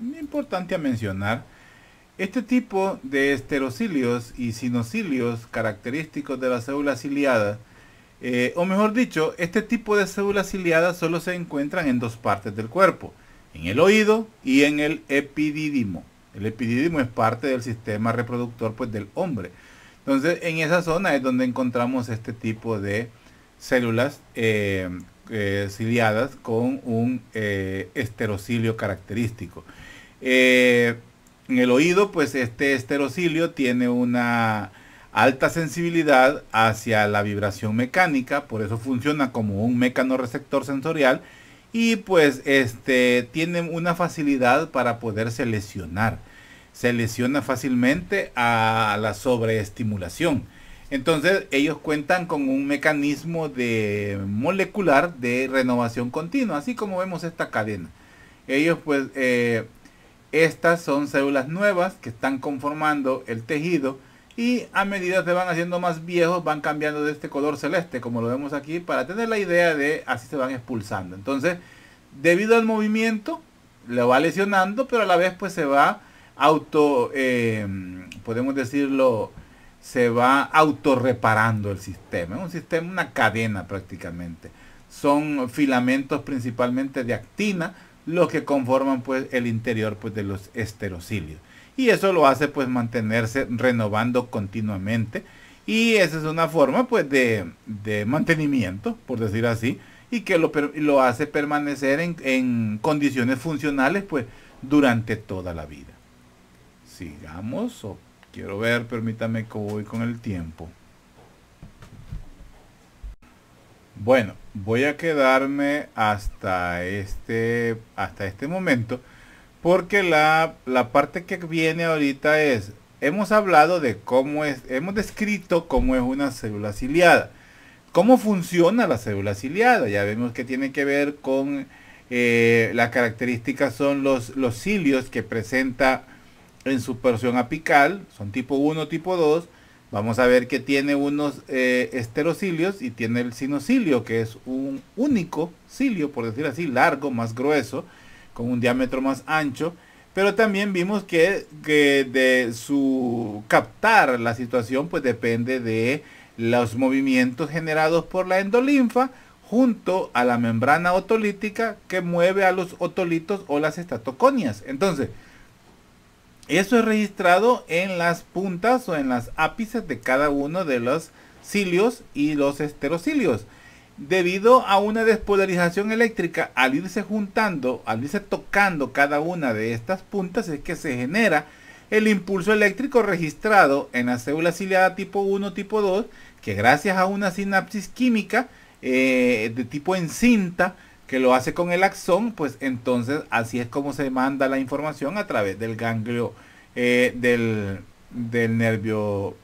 importante a mencionar, este tipo de esterocilios y sinocilios característicos de las células ciliadas, o mejor dicho, este tipo de células ciliadas solo se encuentran en dos partes del cuerpo, en el oído y en el epidídimo. El epidídimo es parte del sistema reproductor, pues, del hombre. Entonces, en esa zona es donde encontramos este tipo de células ciliadas con un esterocilio característico. En el oído, pues este esterocilio tiene una alta sensibilidad hacia la vibración mecánica, por eso funciona como un mecanorreceptor sensorial, y pues tiene una facilidad para poderse lesionar. Se lesiona fácilmente a la sobreestimulación. Entonces ellos cuentan con un mecanismo molecular de renovación continua, así como vemos esta cadena. Ellos pues estas son células nuevas que están conformando el tejido, y a medida que se van haciendo más viejos van cambiando de este color celeste, como lo vemos aquí, para tener la idea de así se van expulsando. Entonces, debido al movimiento, lo va lesionando, pero a la vez pues se va podemos decirlo, se va autorreparando el sistema. Es un sistema, una cadena prácticamente. Son filamentos principalmente de actina los que conforman pues el interior pues de los esterocilios, y eso lo hace pues mantenerse renovando continuamente, y esa es una forma pues de mantenimiento, por decir así, y que lo hace permanecer en condiciones funcionales pues durante toda la vida. Sigamos, o quiero ver, permítame que voy con el tiempo. Bueno, voy a quedarme hasta este momento, porque la parte que viene ahorita hemos hablado de hemos descrito cómo es una célula ciliada, cómo funciona la célula ciliada. Ya vemos que tiene que ver con las características, son los cilios que presenta en su porción apical, son tipo 1, tipo 2. Vamos a ver que tiene unos esterocilios y tiene el sinocilio, que es un único cilio, por decir así, largo, más grueso, con un diámetro más ancho. Pero también vimos que de su captar la situación pues depende de los movimientos generados por la endolinfa junto a la membrana otolítica que mueve a los otolitos o las estatoconias. Entonces, eso es registrado en las puntas o en las ápices de cada uno de los cilios y los esterocilios. Debido a una despolarización eléctrica, al irse juntando, al irse tocando cada una de estas puntas, es que se genera el impulso eléctrico registrado en la célula ciliada tipo 1, tipo 2, que gracias a una sinapsis química de tipo en cinta, que lo hace con el axón, pues entonces así es como se manda la información a través del ganglio del nervio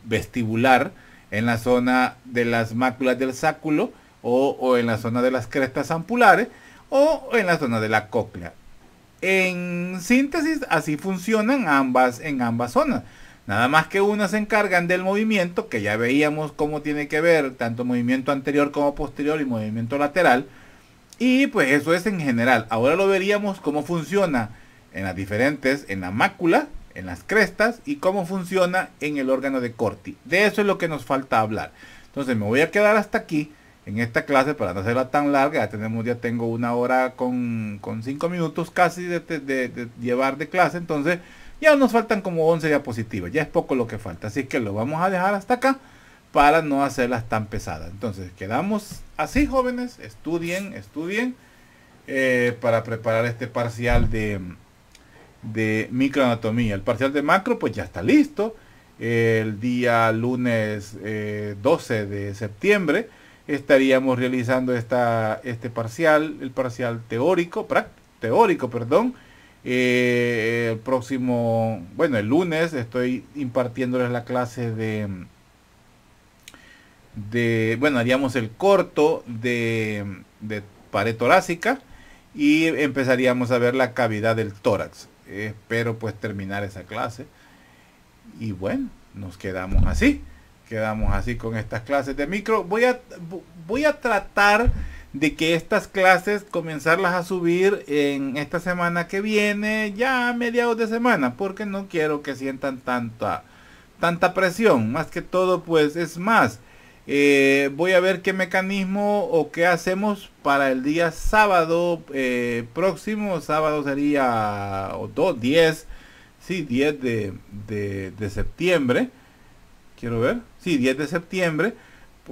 vestibular, en la zona de las máculas del sáculo, o en la zona de las crestas ampulares, o en la zona de la cóclea. En síntesis, así funcionan en ambas zonas. Nada más que unas se encargan del movimiento, que ya veíamos cómo tiene que ver tanto movimiento anterior como posterior y movimiento lateral. Y pues eso es en general. Ahora lo veríamos cómo funciona en la mácula, en las crestas, y cómo funciona en el órgano de Corti. De eso es lo que nos falta hablar. Entonces me voy a quedar hasta aquí en esta clase para no hacerla tan larga. Ya tengo 1 hora con 5 minutos casi de llevar de clase. Entonces Ya nos faltan como 11 diapositivas, ya es poco lo que falta, así que lo vamos a dejar hasta acá para no hacerlas tan pesadas. Entonces quedamos así, jóvenes, estudien para preparar este parcial de microanatomía. El parcial de macro pues ya está listo. El día lunes 12 de septiembre estaríamos realizando este parcial, el parcial teórico, perdón. El próximo, bueno, el lunes estoy impartiéndoles la clase bueno, haríamos el corto de pared torácica y empezaríamos a ver la cavidad del tórax. Espero pues terminar esa clase y bueno, nos quedamos así con estas clases de micro. Voy a tratar de que estas clases comenzarlas a subir en esta semana que viene, ya a mediados de semana, porque no quiero que sientan tanta presión. Más que todo pues es más, voy a ver qué mecanismo o qué hacemos para el día sábado próximo. Sábado sería 10 de septiembre. Quiero ver. Sí, 10 de septiembre.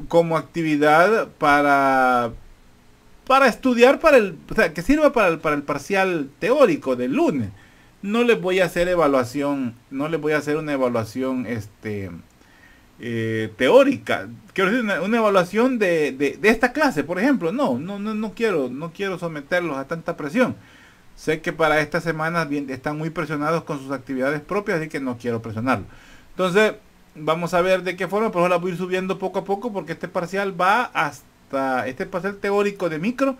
Como actividad para estudiar o sea, que sirva para el parcial teórico del lunes. No les voy a hacer evaluación, no les voy a hacer una evaluación teórica. Quiero decir una evaluación de esta clase, por ejemplo. No quiero someterlos a tanta presión. Sé que para esta semana están muy presionados con sus actividades propias, así que no quiero presionarlos. Entonces, vamos a ver de qué forma, pero la voy a ir subiendo poco a poco porque este parcial este parcial teórico de micro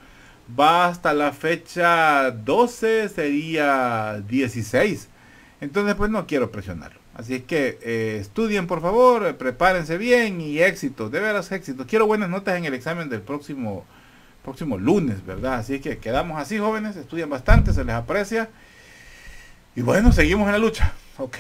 va hasta la fecha 12, sería 16. Entonces pues no quiero presionarlo. Así es que estudien por favor, prepárense bien y éxito, de veras éxito. Quiero buenas notas en el examen del próximo lunes, ¿verdad? Así que quedamos así, jóvenes, estudian bastante, se les aprecia. Y bueno, seguimos en la lucha. Ok.